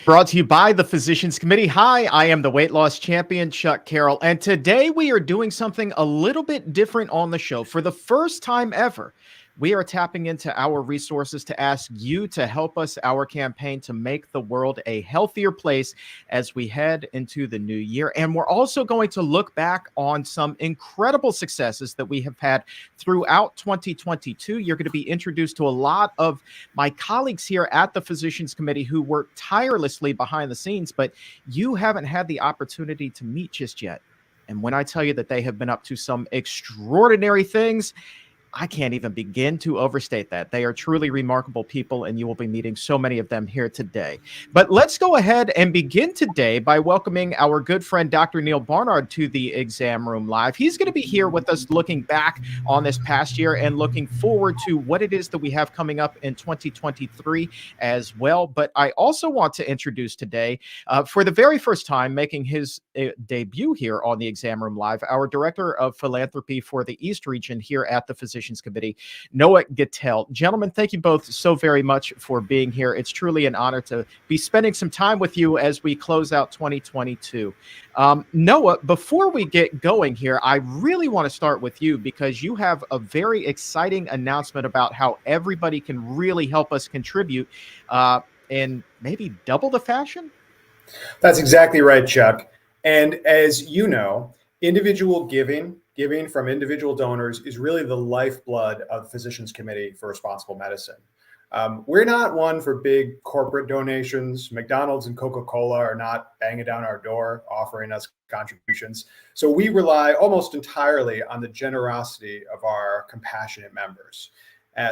Brought to you by the Physicians Committee. Hi, I am the weight loss champion, Chuck Carroll, and today we are doing something a little bit different on the show. For the first time ever, we are tapping into our resources to ask you to help us, our campaign to make the world a healthier place as we head into the new year. And we're also going to look back on some incredible successes that we have had throughout 2022. You're going to be introduced to a lot of my colleagues here at the Physicians Committee who work tirelessly behind the scenes, but you haven't had the opportunity to meet just yet. And when I tell you that they have been up to some extraordinary things, I can't even begin to overstate that. They are truly remarkable people, and you will be meeting so many of them here today. But let's go ahead and begin today by welcoming our good friend, Dr. Neal Barnard, to the Exam Room Live. He's going to be here with us looking back on this past year and looking forward to what it is that we have coming up in 2023 as well. But I also want to introduce today, for the very first time, making his debut here on the Exam Room Live, our Director of Philanthropy for the East Region here at the Physicians Committee, Noah Gittell. Gentlemen, thank you both so very much for being here. It's truly an honor to be spending some time with you as we close out 2022. Noah, before we get going here, I really want to start with you because you have a very exciting announcement about how everybody can really help us contribute in maybe double the fashion. That's exactly right, Chuck. And as you know, individual giving from individual donors is really the lifeblood of the Physicians Committee for Responsible Medicine. We're not one for big corporate donations. McDonald's and Coca-Cola are not banging down our door offering us contributions. So we rely almost entirely on the generosity of our compassionate members.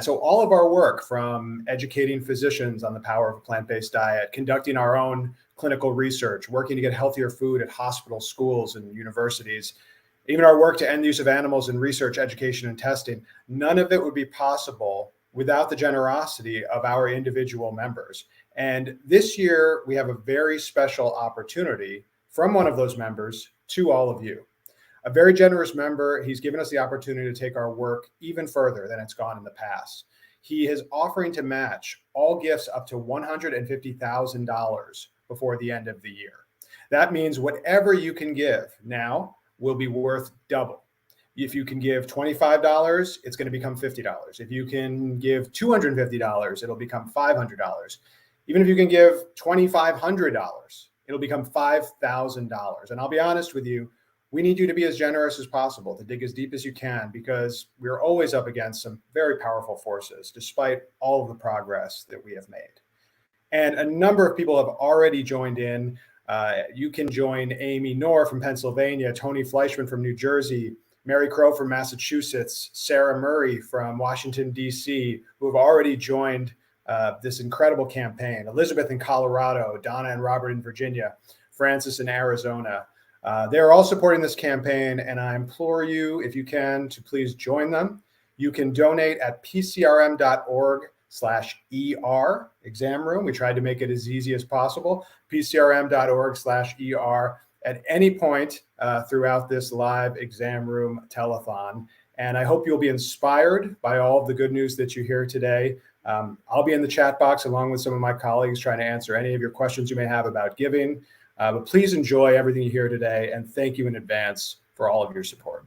So all of our work, from educating physicians on the power of a plant-based diet, conducting our own clinical research, working to get healthier food at hospitals, schools, and universities, even our work to end the use of animals in research, education, and testing, none of it would be possible without the generosity of our individual members. And this year, we have a very special opportunity from one of those members to all of you. A very generous member. He's given us the opportunity to take our work even further than it's gone in the past. He is offering to match all gifts up to $150,000 before the end of the year. That means whatever you can give now will be worth double. If you can give $25, it's going to become $50. If you can give $250, it'll become $500. Even if you can give $2,500, it'll become $5,000. And I'll be honest with you, we need you to be as generous as possible, to dig as deep as you can, because we're always up against some very powerful forces, despite all of the progress that we have made. And a number of people have already joined in. You can join Amy Knorr from Pennsylvania, Tony Fleischman from New Jersey, Mary Crow from Massachusetts, Sarah Murray from Washington, D.C., who have already joined this incredible campaign, Elizabeth in Colorado, Donna and Robert in Virginia, Francis in Arizona. They're all supporting this campaign, and I implore you, if you can, to please join them. You can donate at pcrm.org/ER, exam room. We tried to make it as easy as possible. pcrm.org/ER at any point throughout this live exam room telethon. And I hope you'll be inspired by all of the good news that you hear today. I'll be in the chat box along with some of my colleagues trying to answer any of your questions you may have about giving. But please enjoy everything you hear today, and thank you in advance for all of your support.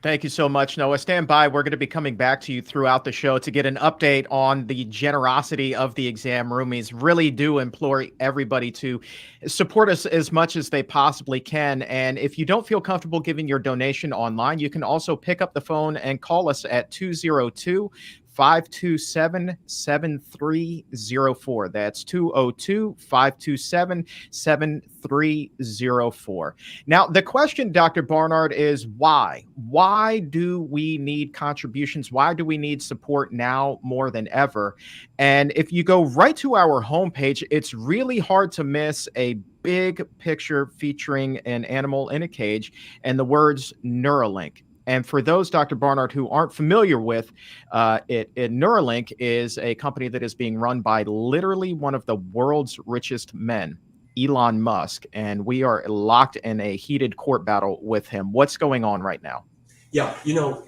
Thank you so much, Noah. Stand by. We're going to be coming back to you throughout the show to get an update on the generosity of the exam roomies. Really do implore everybody to support us as much as they possibly can. And if you don't feel comfortable giving your donation online, you can also pick up the phone and call us at 202-527-7304. That's 202-527-7304. Now, the question, Dr. Barnard, is why? Why do we need contributions? Why do we need support now more than ever? And if you go right to our homepage, it's really hard to miss a big picture featuring an animal in a cage and the words Neuralink. And for those, Dr. Barnard, who aren't familiar with Neuralink is a company that is being run by literally one of the world's richest men, Elon Musk. And we are locked in a heated court battle with him. What's going on right now? Yeah,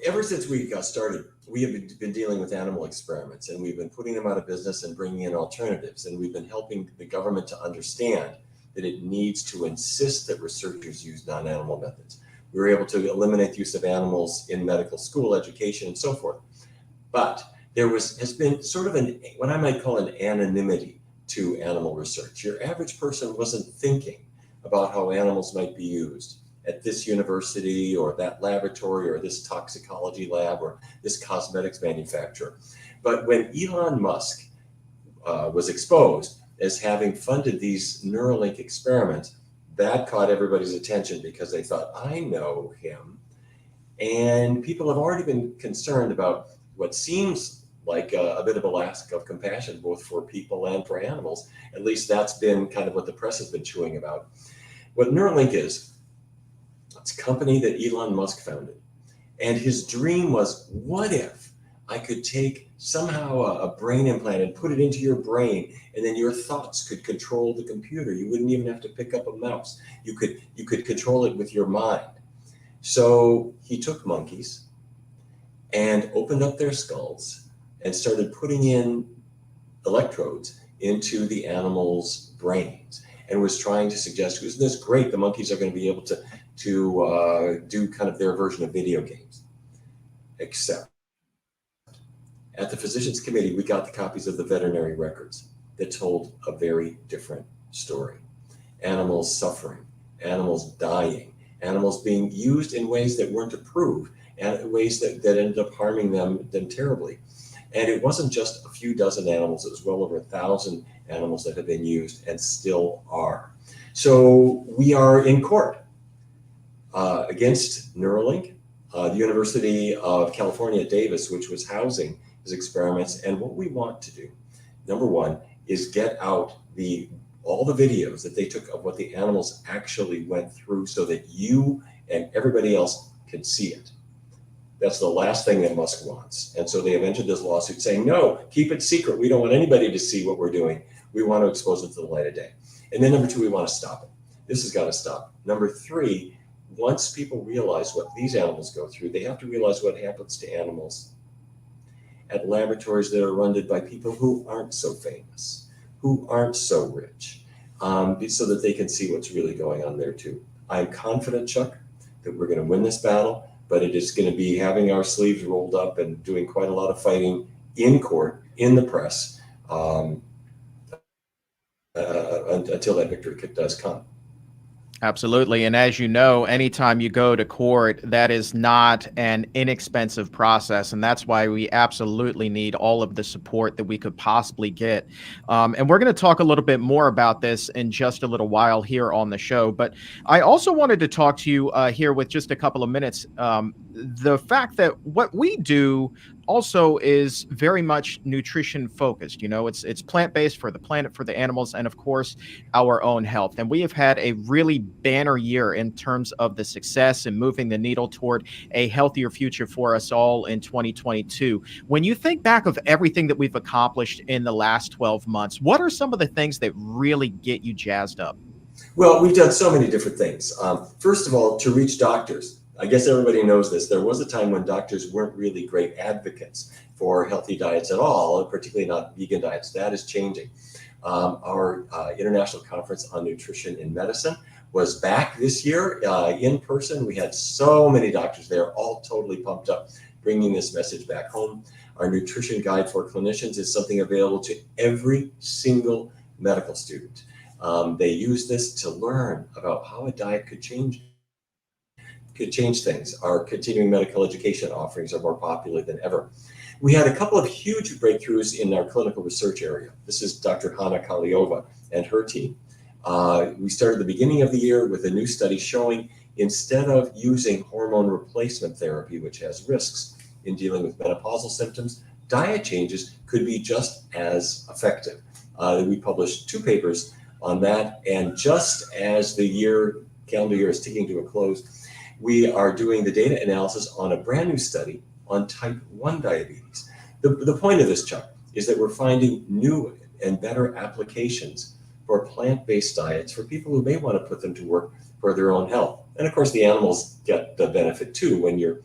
ever since we got started we have been dealing with animal experiments, and we've been putting them out of business and bringing in alternatives. And we've been helping the government to understand that it needs to insist that researchers use non-animal methods. We were able to eliminate the use of animals in medical school education and so forth. But there has been sort of what I might call an anonymity to animal research. Your average person wasn't thinking about how animals might be used at this university or that laboratory or this toxicology lab or this cosmetics manufacturer. But when Elon Musk was exposed as having funded these Neuralink experiments, that caught everybody's attention because they thought, I know him. And people have already been concerned about what seems like a bit of a lack of compassion, both for people and for animals. At least that's been kind of what the press has been chewing about. What Neuralink is, it's a company that Elon Musk founded. And his dream was, what if I could take somehow a brain implant and put it into your brain, and then your thoughts could control the computer. You wouldn't even have to pick up a mouse. You could control it with your mind. So he took monkeys and opened up their skulls and started putting in electrodes into the animals' brains, and was trying to suggest, isn't this great? The monkeys are going to be able to do kind of their version of video games. Except at the Physicians Committee, we got the copies of the veterinary records that told a very different story. Animals suffering, animals dying, animals being used in ways that weren't approved, and ways that ended up harming them terribly. And it wasn't just a few dozen animals, it was well over 1,000 animals that have been used and still are. So we are in court against Neuralink, the University of California at Davis, which was housing his experiments. And what we want to do, number one, is get out all the videos that they took of what the animals actually went through so that you and everybody else can see it. That's the last thing that Musk wants. And so they have entered this lawsuit saying, no, keep it secret. We don't want anybody to see what we're doing. We want to expose it to the light of day. And then number two, we want to stop it. This has got to stop. Number three, once people realize what these animals go through, they have to realize what happens to animals at laboratories that are run by people who aren't so famous, who aren't so rich, so that they can see what's really going on there too. I'm confident, Chuck, that we're going to win this battle, but it is going to be having our sleeves rolled up and doing quite a lot of fighting in court, in the press, until that victory does come. Absolutely. And as you know, anytime you go to court, that is not an inexpensive process. And that's why we absolutely need all of the support that we could possibly get. And we're going to talk a little bit more about this in just a little while here on the show. But I also wanted to talk to you here with just a couple of minutes. The fact that what we do also is very much nutrition focused. You know, it's plant-based for the planet, for the animals, and of course, our own health. And we have had a really banner year in terms of the success and moving the needle toward a healthier future for us all in 2022. When you think back of everything that we've accomplished in the last 12 months, what are some of the things that really get you jazzed up? Well, we've done so many different things. First of all, to reach doctors. I guess everybody knows this. There was a time when doctors weren't really great advocates for healthy diets at all, particularly not vegan diets. That is changing. Our International Conference on Nutrition in Medicine was back this year in person. We had so many doctors there, all totally pumped up, bringing this message back home. Our nutrition guide for clinicians is something available to every single medical student. They use this to learn about how a diet could change things. Our continuing medical education offerings are more popular than ever. We had a couple of huge breakthroughs in our clinical research area. This is Dr. Hanna Kaliova and her team. We started the beginning of the year with a new study showing instead of using hormone replacement therapy, which has risks in dealing with menopausal symptoms, diet changes could be just as effective. We published 2 papers on that, and just as the calendar year is ticking to a close, we are doing the data analysis on a brand new study on type 1 diabetes. The point of this, Chuck, is that we're finding new and better applications for plant-based diets for people who may want to put them to work for their own health. And of course, the animals get the benefit too when you're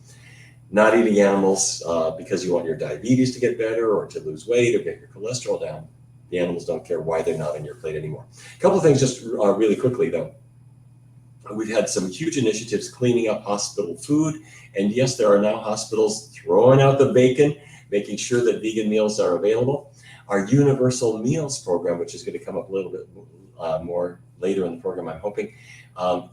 not eating animals because you want your diabetes to get better or to lose weight or get your cholesterol down. The animals don't care why they're not on your plate anymore. A couple of things just really quickly, though. We've had some huge initiatives cleaning up hospital food. And yes, there are now hospitals throwing out the bacon, making sure that vegan meals are available. Our Universal Meals program, which is going to come up a little bit more later in the program, I'm hoping,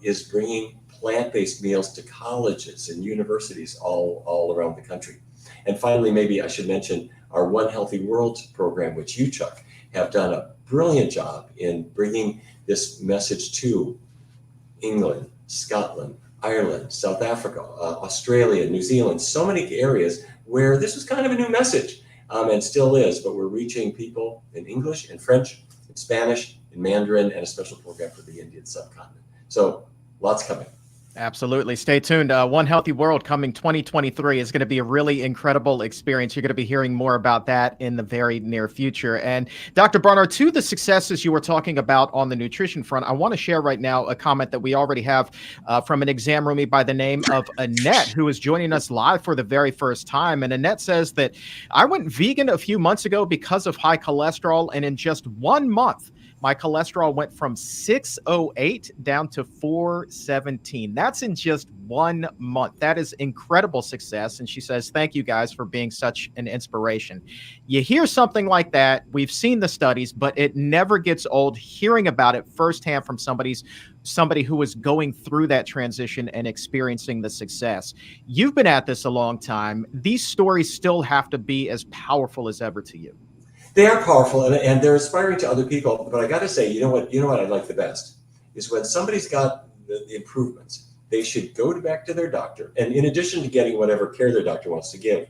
is bringing plant-based meals to colleges and universities all around the country. And finally, maybe I should mention our One Healthy World program, which you, Chuck, have done a brilliant job in bringing this message to England, Scotland, Ireland, South Africa, Australia, New Zealand, so many areas where this was kind of a new message and still is, but we're reaching people in English and French, in Spanish, in Mandarin, and a special program for the Indian subcontinent. So lots coming. Absolutely. Stay tuned. One Healthy World coming 2023 is going to be a really incredible experience. You're going to be hearing more about that in the very near future. And Dr. Barnard, to the successes you were talking about on the nutrition front, I want to share right now a comment that we already have from an exam roomie by the name of Annette, who is joining us live for the very first time. And Annette says that I went vegan a few months ago because of high cholesterol, and in just 1 month, my cholesterol went from 608 down to 417. That's in just 1 month. That is incredible success. And she says, thank you guys for being such an inspiration. You hear something like that. We've seen the studies, but it never gets old hearing about it firsthand from somebody who is going through that transition and experiencing the success. You've been at this a long time. These stories still have to be as powerful as ever to you. They are powerful and they're inspiring to other people. But I got to say, you know what I like the best is when somebody's got the improvements, they should go back to their doctor. And in addition to getting whatever care their doctor wants to give,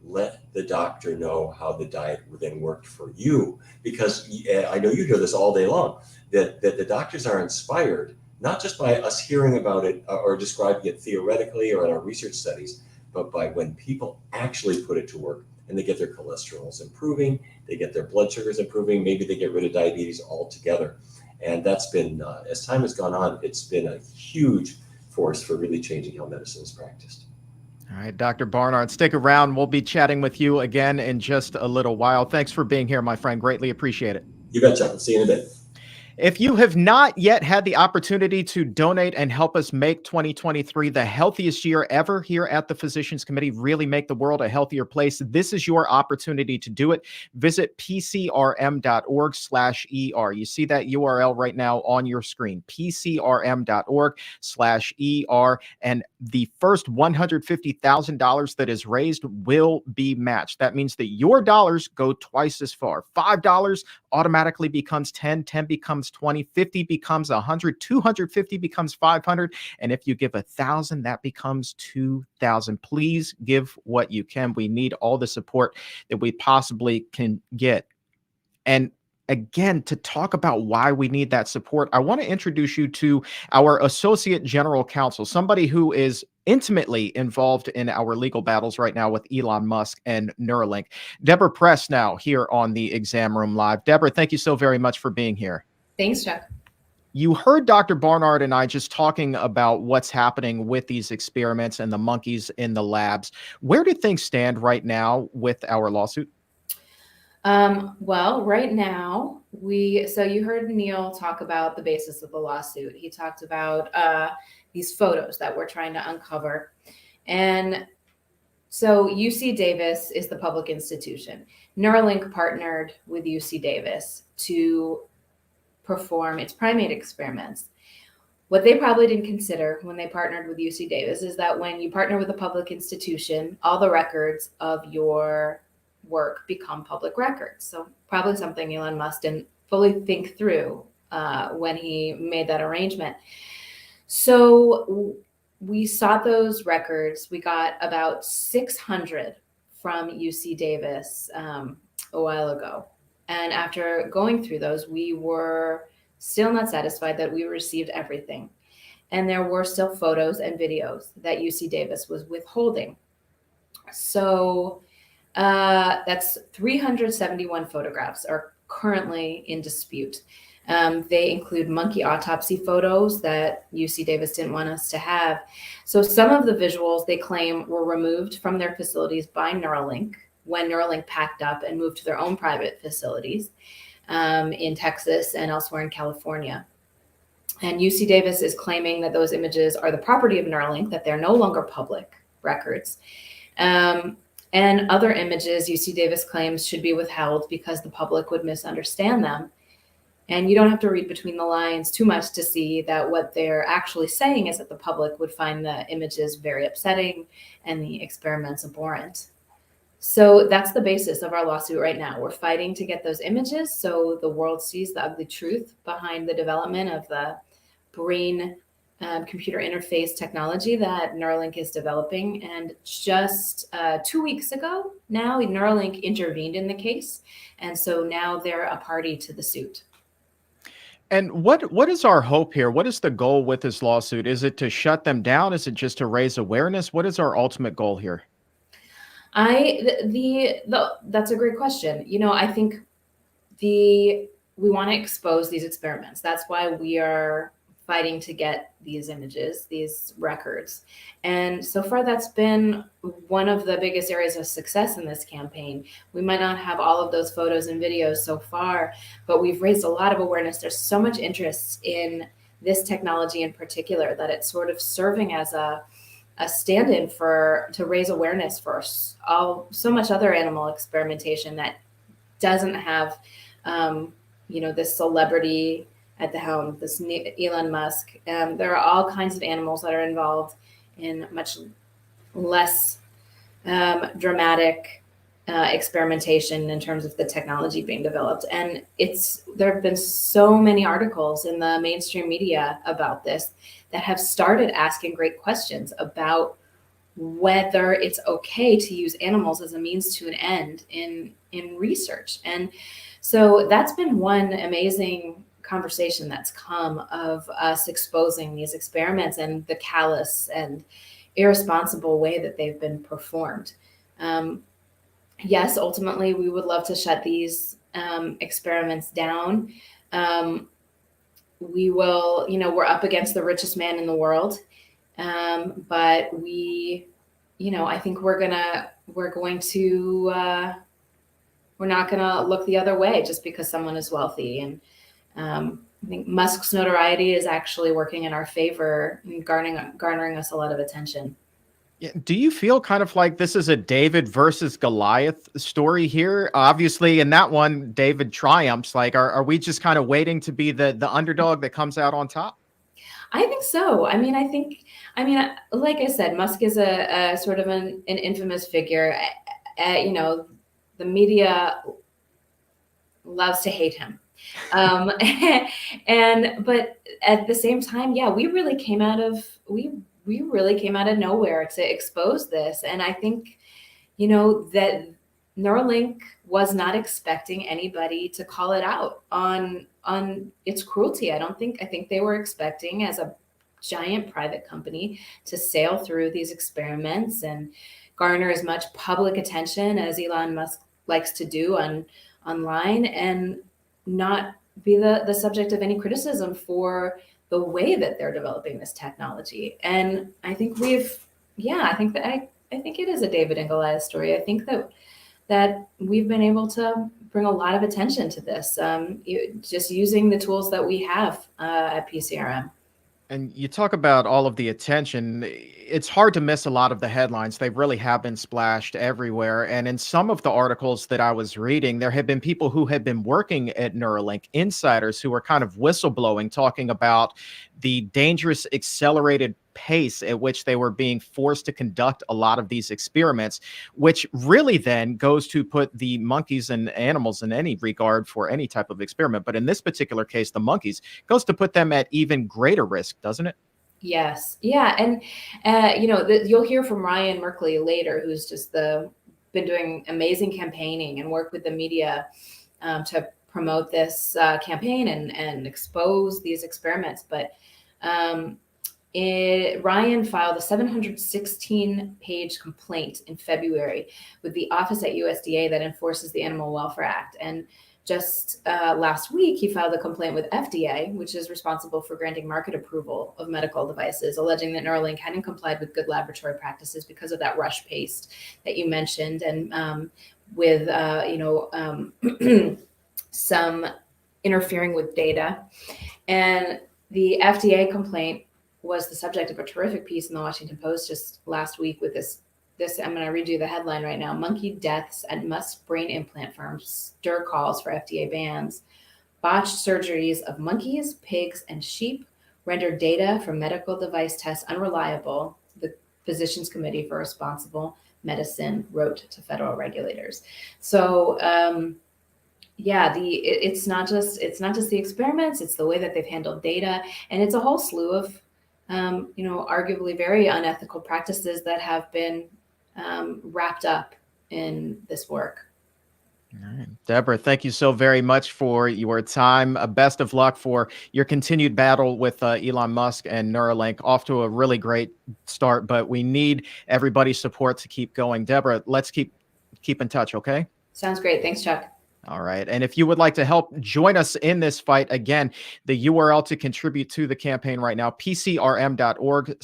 let the doctor know how the diet then worked for you. Because I know you hear this all day long, that the doctors are inspired, not just by us hearing about it or describing it theoretically or in our research studies, but by when people actually put it to work. And they get their cholesterols improving, they get their blood sugars improving, maybe they get rid of diabetes altogether. And that's been, as time has gone on, it's been a huge force for really changing how medicine is practiced. All right, Dr. Barnard, stick around. We'll be chatting with you again in just a little while. Thanks for being here, my friend. Greatly appreciate it. You betcha. I'll see you in a bit. If you have not yet had the opportunity to donate and help us make 2023 the healthiest year ever here at the Physicians Committee, really make the world a healthier place, this is your opportunity to do it. Visit pcrm.org/ER. You see that URL right now on your screen, pcrm.org/ER. And the first $150,000 that is raised will be matched. That means that your dollars go twice as far. $5 automatically becomes 10, 10 becomes 20, 50 becomes 100, 250 becomes 500. And if you give 1,000, that becomes 2,000. Please give what you can. We need all the support that we possibly can get. And again, to talk about why we need that support, I want to introduce you to our Associate General Counsel, somebody who is intimately involved in our legal battles right now with Elon Musk and Neuralink. Deborah Press now here on the Exam Room Live. Deborah, thank you so very much for being here. Thanks, Chuck. You heard Dr. Barnard and I just talking about what's happening with these experiments and the monkeys in the labs. Where do things stand right now with our lawsuit? Well, right now, so you heard Neal talk about the basis of the lawsuit. He talked about these photos that we're trying to uncover. And so UC Davis is the public institution. Neuralink partnered with UC Davis to perform its primate experiments. What they probably didn't consider when they partnered with UC Davis is that when you partner with a public institution, all the records of your work become public records. So probably something Elon Musk didn't fully think through when he made that arrangement. So we sought those records. We got about 600 from UC Davis a while ago. And after going through those, we were still not satisfied that we received everything. And there were still photos and videos that UC Davis was withholding. So that's 371 photographs are currently in dispute. They include monkey autopsy photos that UC Davis didn't want us to have. So some of the visuals they claim were removed from their facilities by Neuralink when Neuralink packed up and moved to their own private facilities in Texas and elsewhere in California. And UC Davis is claiming that those images are the property of Neuralink, that they're no longer public records. And other images UC Davis claims should be withheld because the public would misunderstand them. And you don't have to read between the lines too much to see that what they're actually saying is that the public would find the images very upsetting and the experiments abhorrent. So that's the basis of our lawsuit right now. We're fighting to get those images so the world sees the ugly truth behind the development of the brain computer interface technology that Neuralink is developing. And just 2 weeks ago, now Neuralink intervened in the case. And so now they're a party to the suit. And what is our hope here? What is the goal with this lawsuit? Is it to shut them down? Is it just to raise awareness? What is our ultimate goal here? That's a great question. I think we want to expose these experiments. That's why we are fighting to get these images, these records. And so far, that's been one of the biggest areas of success in this campaign. We might not have all of those photos and videos so far, but we've raised a lot of awareness. There's so much interest in this technology in particular that it's sort of serving as a stand-in to raise awareness for so much other animal experimentation that doesn't have, this celebrity at the helm, this Elon Musk. There are all kinds of animals that are involved in much less dramatic experimentation in terms of the technology being developed. And there have been so many articles in the mainstream media about this that have started asking great questions about whether it's okay to use animals as a means to an end in research. And so that's been one amazing conversation that's come of us exposing these experiments and the callous and irresponsible way that they've been performed. Yes, ultimately, we would love to shut these experiments down. We will, we're up against the richest man in the world. But I think we're not gonna look the other way just because someone is wealthy. And I think Musk's notoriety is actually working in our favor and garnering us a lot of attention. Yeah. Do you feel kind of like this is a David versus Goliath story here? Obviously, in that one, David triumphs. Like, are we just kind of waiting to be the underdog that comes out on top? I think so. Like I said, Musk is a sort of an infamous figure. The media loves to hate him. But at the same time, yeah, we really came out of nowhere to expose this. And I think, that Neuralink was not expecting anybody to call it out on its cruelty. I think they were expecting, as a giant private company, to sail through these experiments and garner as much public attention as Elon Musk likes to do online, and not be the subject of any criticism for the way that they're developing this technology. And I think I think it is a David and Goliath story. I think that we've been able to bring a lot of attention to this, just using the tools that we have at PCRM. And you talk about all of the attention. It's hard to miss a lot of the headlines. They really have been splashed everywhere. And in some of the articles that I was reading, there have been people who had been working at Neuralink, insiders who were kind of whistleblowing, talking about the dangerous accelerated pace at which they were being forced to conduct a lot of these experiments, which really then goes to put the monkeys and animals in any regard for any type of experiment. But in this particular case, the monkeys, goes to put them at even greater risk, doesn't it? Yes. Yeah. And, you'll hear from Ryan Merkley later, who's just been doing amazing campaigning and work with the media to promote this campaign and expose these experiments. But Ryan filed a 716-page complaint in February with the office at USDA that enforces the Animal Welfare Act. And just last week, he filed a complaint with FDA, which is responsible for granting market approval of medical devices, alleging that Neuralink hadn't complied with good laboratory practices because of that rush pace that you mentioned, and with some interfering with data. And the FDA complaint was the subject of a terrific piece in the Washington Post just last week with this. I'm going to read you the headline right now. Monkey deaths at Musk brain implant firms stir calls for FDA bans. Botched surgeries of monkeys, pigs, and sheep render data from medical device tests unreliable, the Physicians Committee for Responsible Medicine wrote to federal regulators. So, it's not just the experiments, it's the way that they've handled data, and it's a whole slew of arguably very unethical practices that have been wrapped up in this work. All right. Deborah, thank you so very much for your time. Best of luck for your continued battle with Elon Musk and Neuralink. Off to a really great start, but we need everybody's support to keep going. Deborah, let's keep in touch, okay? Sounds great. Thanks, Chuck. All right. And if you would like to help join us in this fight, again, the URL to contribute to the campaign right now, pcrm.org/ER,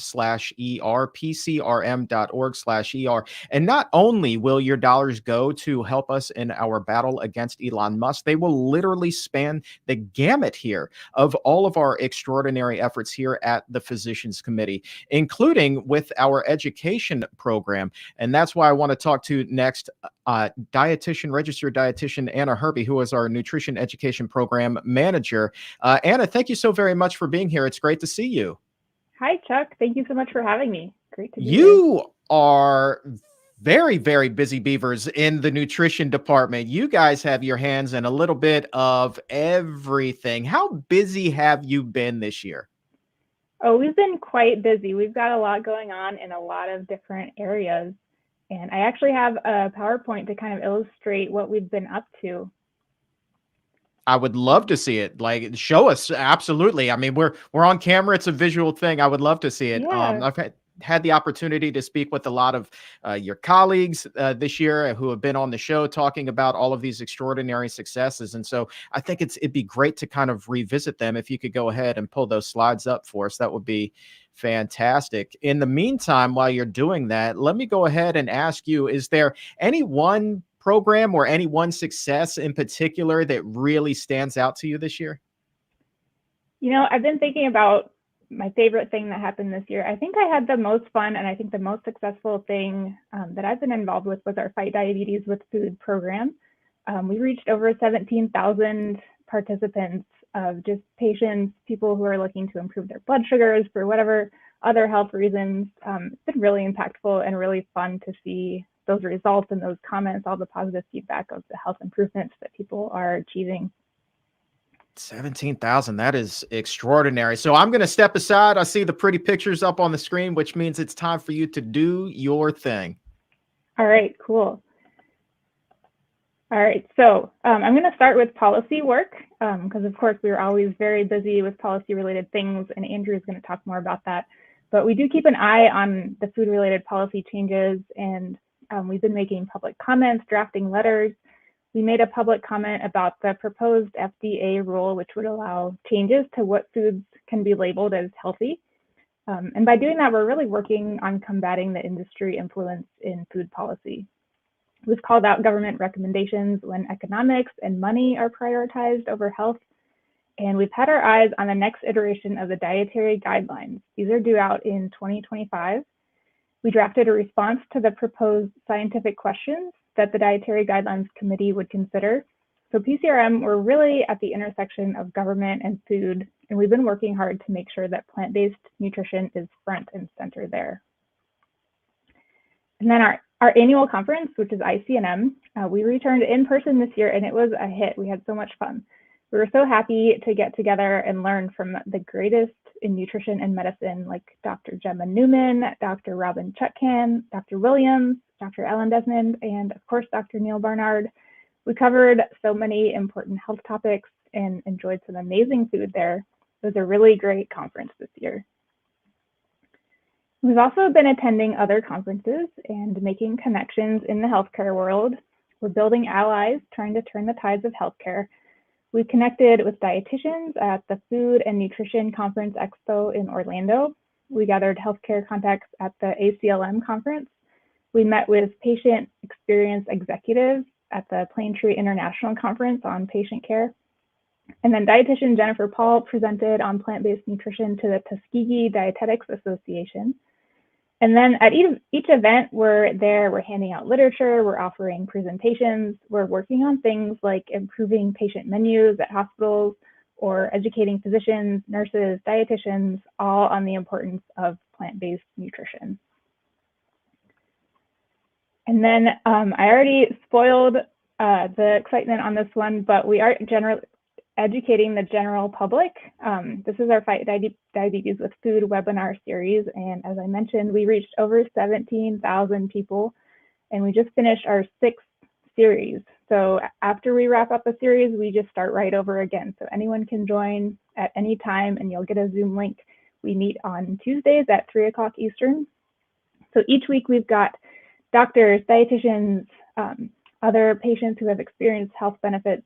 pcrm.org/ER. And not only will your dollars go to help us in our battle against Elon Musk, they will literally span the gamut here of all of our extraordinary efforts here at the Physicians Committee, including with our education program. And that's why I want to talk to next registered dietitian Anna Herbie, who is our nutrition education program manager. Anna, thank you so very much for being here. It's great to see you. Hi, Chuck. Thank you so much for having me. Great to be here. You are very, very busy beavers in the nutrition department. You guys have your hands in a little bit of everything. How busy have you been this year? Oh, we've been quite busy. We've got a lot going on in a lot of different areas. And I actually have a PowerPoint to kind of illustrate what we've been up to. I would love to see it. Like, show us. Absolutely. I mean, we're on camera. It's a visual thing. I would love to see it. Yeah. I've had the opportunity to speak with a lot of your colleagues this year who have been on the show talking about all of these extraordinary successes. And so I think it'd be great to kind of revisit them. If you could go ahead and pull those slides up for us, that would be fantastic. In the meantime, while you're doing that, let me go ahead and ask you, is there any one program or any one success in particular that really stands out to you this year? You know, I've been thinking about my favorite thing that happened this year. I think I had the most fun and I think the most successful thing that I've been involved with was our Fight Diabetes with Food program. We reached over 17,000 participants of just patients, people who are looking to improve their blood sugars for whatever other health reasons. It's been really impactful and really fun to see those results and those comments, all the positive feedback of the health improvements that people are achieving. 17,000. That is extraordinary. So I'm going to step aside. I see the pretty pictures up on the screen, which means it's time for you to do your thing. All right, cool. All right, so I'm going to start with policy work because, of course, we are always very busy with policy-related things, and Andrew is going to talk more about that. But we do keep an eye on the food-related policy changes, and we've been making public comments, drafting letters. We made a public comment about the proposed FDA rule, which would allow changes to what foods can be labeled as healthy. And by doing that, we're really working on combating the industry influence in food policy. We've called out government recommendations when economics and money are prioritized over health. And we've had our eyes on the next iteration of the dietary guidelines. These are due out in 2025. We drafted a response to the proposed scientific questions that the Dietary Guidelines Committee would consider. So PCRM, we're really at the intersection of government and food, and we've been working hard to make sure that plant-based nutrition is front and center there. And then our annual conference, which is ICNM, we returned in person this year, and it was a hit. We had so much fun. We were so happy to get together and learn from the greatest in nutrition and medicine, like Dr. Gemma Newman, Dr. Robin Chutkan, Dr. Williams, Dr. Ellen Desmond, and of course, Dr. Neal Barnard. We covered so many important health topics and enjoyed some amazing food there. It was a really great conference this year. We've also been attending other conferences and making connections in the healthcare world. We're building allies, trying to turn the tides of healthcare. We connected with dietitians at the Food and Nutrition Conference Expo in Orlando. We gathered healthcare contacts at the ACLM conference. We met with patient experience executives at the Plaintree International Conference on patient care. And then dietitian Jennifer Paul presented on plant-based nutrition to the Tuskegee Dietetics Association. And then at each event, we're handing out literature, we're offering presentations, we're working on things like improving patient menus at hospitals or educating physicians, nurses, dietitians, all on the importance of plant-based nutrition. And then I already spoiled the excitement on this one, but we are educating the general public. This is our Fight Diabetes with Food webinar series. And as I mentioned, we reached over 17,000 people, and we just finished our 6th series. So after we wrap up a series, we just start right over again. So anyone can join at any time, and you'll get a Zoom link. We meet on Tuesdays at 3 o'clock Eastern. So each week we've got doctors, dietitians, other patients who have experienced health benefits,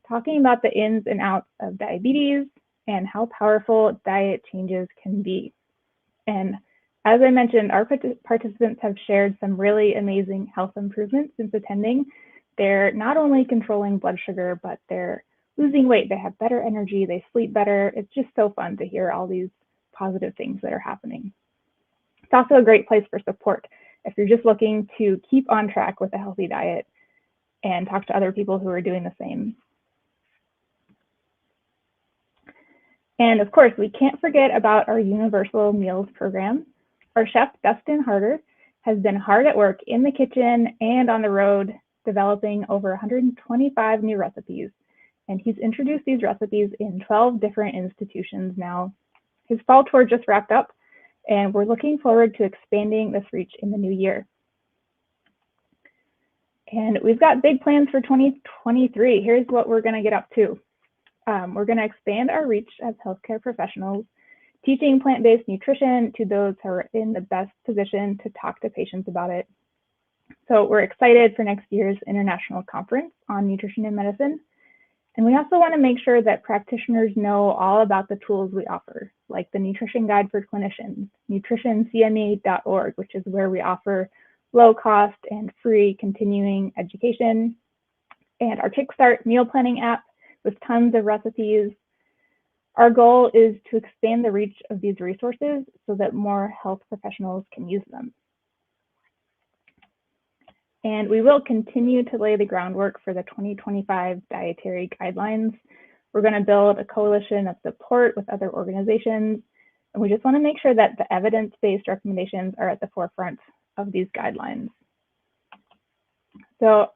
talking about the ins and outs of diabetes and how powerful diet changes can be. And as I mentioned, our participants have shared some really amazing health improvements since attending. They're not only controlling blood sugar, but they're losing weight. They have better energy, they sleep better. It's just so fun to hear all these positive things that are happening. It's also a great place for support if you're just looking to keep on track with a healthy diet and talk to other people who are doing the same. And of course, we can't forget about our Universal Meals program. Our chef, Dustin Harder, has been hard at work in the kitchen and on the road, developing over 125 new recipes. And he's introduced these recipes in 12 different institutions now. His fall tour just wrapped up, and we're looking forward to expanding this reach in the new year. And we've got big plans for 2023. Here's what we're going to get up to. We're going to expand our reach as healthcare professionals, teaching plant-based nutrition to those who are in the best position to talk to patients about it. So we're excited for next year's International Conference on Nutrition and Medicine. And we also want to make sure that practitioners know all about the tools we offer, like the Nutrition Guide for Clinicians, nutritioncme.org, which is where we offer low-cost and free continuing education, and our Kickstart meal planning app with tons of recipes. Our goal is to expand the reach of these resources so that more health professionals can use them. And we will continue to lay the groundwork for the 2025 dietary guidelines. We're going to build a coalition of support with other organizations, and we just want to make sure that the evidence-based recommendations are at the forefront of these guidelines. So,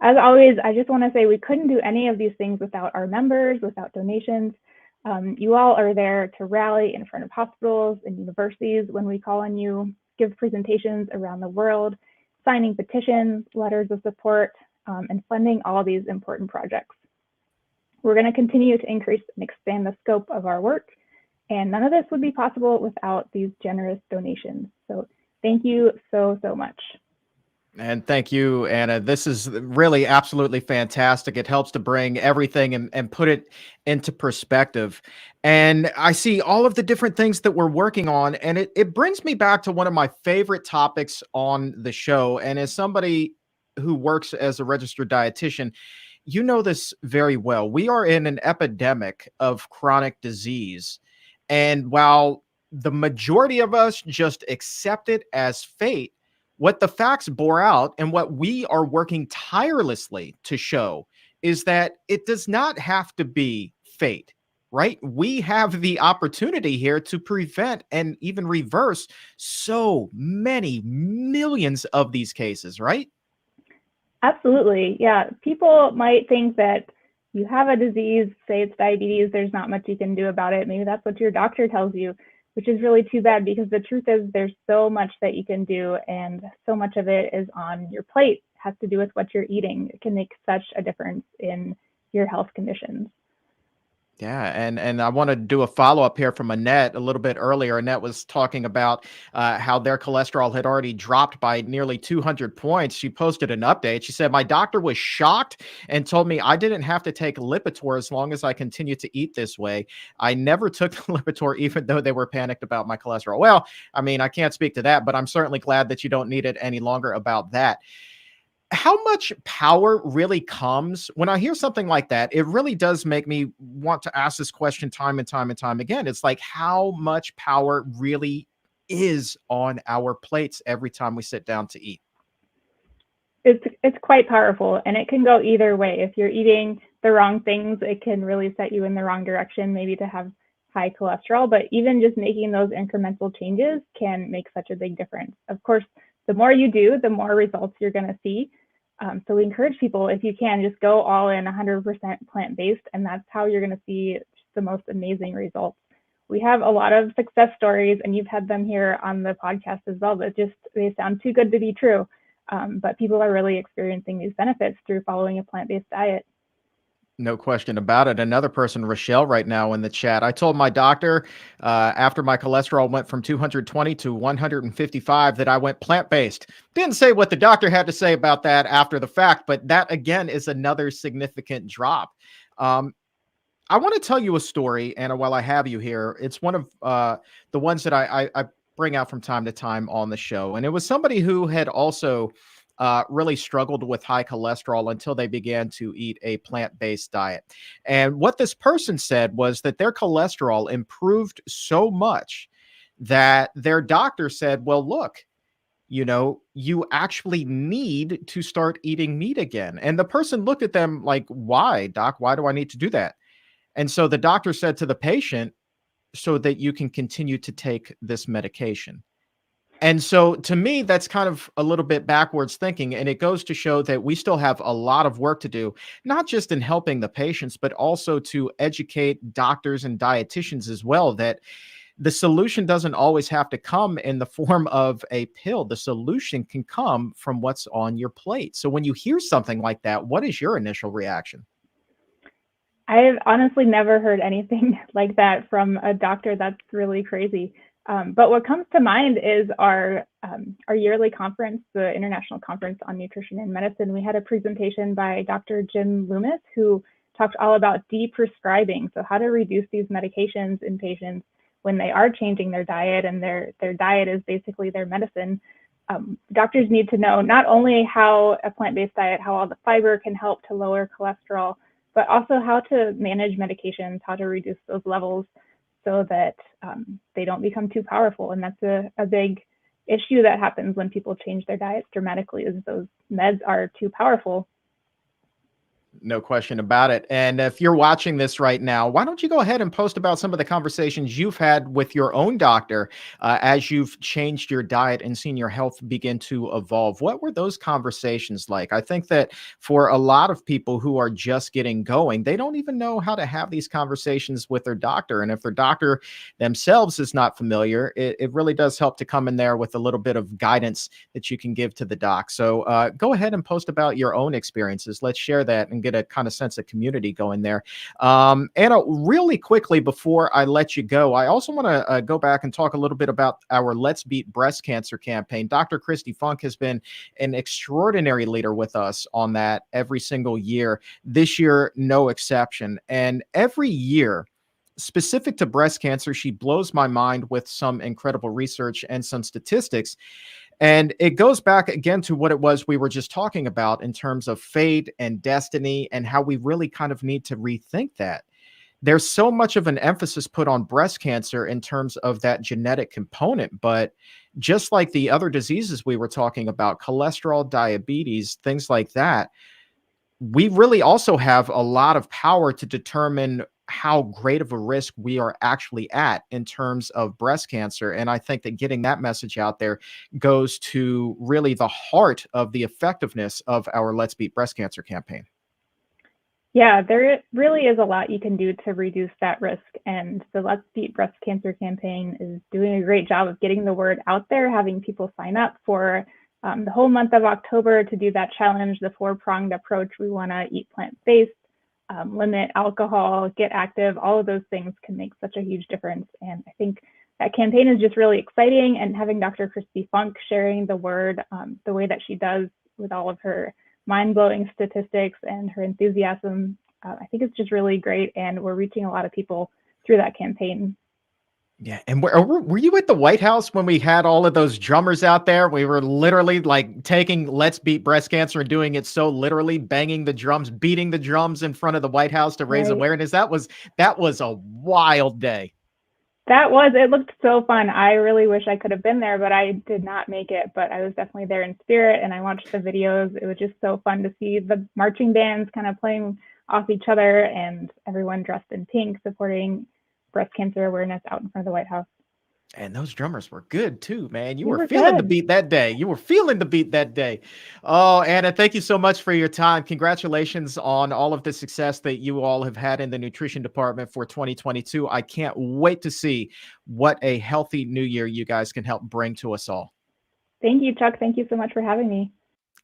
as always, I just want to say we couldn't do any of these things without our members, without donations. You all are there to rally in front of hospitals and universities when we call on you, give presentations around the world, signing petitions, letters of support, and funding all these important projects. We're going to continue to increase and expand the scope of our work, and none of this would be possible without these generous donations. So thank you so much. And thank you, Anna. This is really absolutely fantastic. It helps to bring everything and put it into perspective. And I see all of the different things that we're working on. And it brings me back to one of my favorite topics on the show. And as somebody who works as a registered dietitian, you know this very well. We are in an epidemic of chronic disease. And while the majority of us just accept it as fate, what the facts bore out and what we are working tirelessly to show is that it does not have to be fate, right? We have the opportunity here to prevent and even reverse so many millions of these cases, right? Absolutely. Yeah. People might think that you have a disease, say it's diabetes, there's not much you can do about it. Maybe that's what your doctor tells you, which is really too bad, because the truth is there's so much that you can do, and so much of it is on your plate. It has to do with what you're eating. It can make such a difference in your health conditions. Yeah, and I want to do a follow up here from Annette a little bit earlier. Annette was talking about how their cholesterol had already dropped by nearly 200 points. She posted an update. She said, "My doctor was shocked and told me I didn't have to take Lipitor as long as I continue to eat this way. I never took Lipitor even though they were panicked about my cholesterol." Well, I mean, I can't speak to that, but I'm certainly glad that you don't need it any longer about that. How much power really comes when I hear something like that? It really does make me want to ask this question time and time and time again. It's like how much power really is on our plates every time we sit down to eat. It's quite powerful, and it can go either way. If you're eating the wrong things, it can really set you in the wrong direction, maybe to have high cholesterol. But even just making those incremental changes can make such a big difference. Of course, the more you do, the more results you're going to see. So we encourage people, if you can, just go all in 100% plant-based, and that's how you're going to see the most amazing results. We have a lot of success stories, and you've had them here on the podcast as well, but they sound too good to be true. But people are really experiencing these benefits through following a plant-based diet. No question about it. Another person, Rochelle, right now in the chat. I told my doctor after my cholesterol went from 220 to 155 that I went plant-based. Didn't say what the doctor had to say about that after the fact, but that again is another significant drop. I want to tell you a story, Anna, while I have you here. It's one of the ones that I bring out from time to time on the show. And it was somebody who had also really struggled with high cholesterol until they began to eat a plant-based diet. And what this person said was that their cholesterol improved so much that their doctor said, well, look, you actually need to start eating meat again. And the person looked at them like, why, doc? Why do I need to do that? And so the doctor said to the patient, so that you can continue to take this medication. And so to me, that's kind of a little bit backwards thinking. And it goes to show that we still have a lot of work to do, not just in helping the patients, but also to educate doctors and dietitians as well, that the solution doesn't always have to come in the form of a pill. The solution can come from what's on your plate. So when you hear something like that, what is your initial reaction? I've honestly never heard anything like that from a doctor. That's really crazy. But what comes to mind is our yearly conference, the International Conference on Nutrition and Medicine. We had a presentation by Dr. Jim Loomis, who talked all about deprescribing, so how to reduce these medications in patients when they are changing their diet, and their diet is basically their medicine. Doctors need to know not only how a plant-based diet, how all the fiber can help to lower cholesterol, but also how to manage medications, how to reduce those levels so that they don't become too powerful. And that's a big issue that happens when people change their diets dramatically, is those meds are too powerful. No question about it. And if you're watching this right now, why don't you go ahead and post about some of the conversations you've had with your own doctor as you've changed your diet and seen your health begin to evolve? What were those conversations like? I think that for a lot of people who are just getting going, they don't even know how to have these conversations with their doctor. And if their doctor themselves is not familiar, it really does help to come in there with a little bit of guidance that you can give to the doc. So go ahead and post about your own experiences. Let's share that and get a kind of sense of community going there. Anna, really quickly before I let you go, I also want to go back and talk a little bit about our Let's Beat Breast Cancer campaign. Dr. Christy Funk has been an extraordinary leader with us on that every single year. This year, no exception. And every year, specific to breast cancer, she blows my mind with some incredible research and some statistics. And it goes back again to what it was we were just talking about in terms of fate and destiny, and how we really kind of need to rethink that. There's so much of an emphasis put on breast cancer in terms of that genetic component, but just like the other diseases we were talking about, cholesterol, diabetes, things like that, we really also have a lot of power to determine how great of a risk we are actually at in terms of breast cancer. And I think that getting that message out there goes to really the heart of the effectiveness of our Let's Beat Breast Cancer campaign. Yeah, there really is a lot you can do to reduce that risk. And the Let's Beat Breast Cancer campaign is doing a great job of getting the word out there, having people sign up for the whole month of October to do that challenge, the 4-pronged approach. We want to eat plant-based, limit alcohol, get active. All of those things can make such a huge difference. And I think that campaign is just really exciting. And having Dr. Christy Funk sharing the word the way that she does with all of her mind-blowing statistics and her enthusiasm, I think it's just really great. And we're reaching a lot of people through that campaign. Yeah, and were you at the White House when we had all of those drummers out there? We were literally like taking "Let's Beat Breast Cancer" and doing it so literally, banging the drums, beating the drums in front of the White House to raise awareness. That was a wild day. It looked so fun. I really wish I could have been there, but I did not make it. But I was definitely there in spirit, and I watched the videos. It was just so fun to see the marching bands kind of playing off each other and everyone dressed in pink supporting breast cancer awareness out in front of the White House. And those drummers were good too, man. You They were were feeling the good. beat that day. You were feeling the beat that day. Oh, Anna, thank you so much for your time. Congratulations on all of the success that you all have had in the nutrition department for 2022. I can't wait to see what a healthy new year you guys can help bring to us all. Thank you, Chuck. Thank you so much for having me.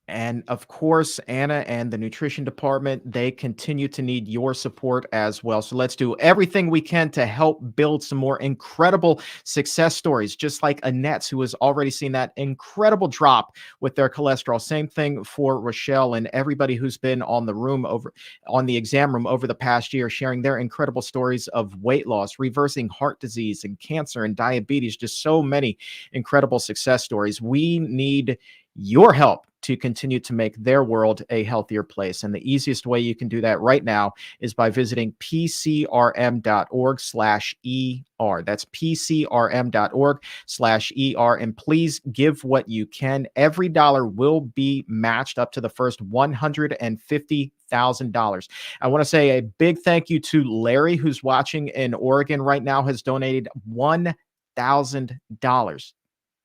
And of course, Anna and the nutrition department, they continue to need your support as well. So let's do everything we can to help build some more incredible success stories, just like Annette's, who has already seen that incredible drop with their cholesterol. Same thing for Rochelle and everybody who's been on the exam room over the past year, sharing their incredible stories of weight loss, reversing heart disease and cancer and diabetes. Just so many incredible success stories. We need your help to continue to make their world a healthier place. And the easiest way you can do that right now is by visiting pcrm.org/ER. That's pcrm.org/ER. And please give what you can. Every dollar will be matched up to the first $150,000. I want to say a big thank you to Larry, who's watching in Oregon right now, has donated $1,000.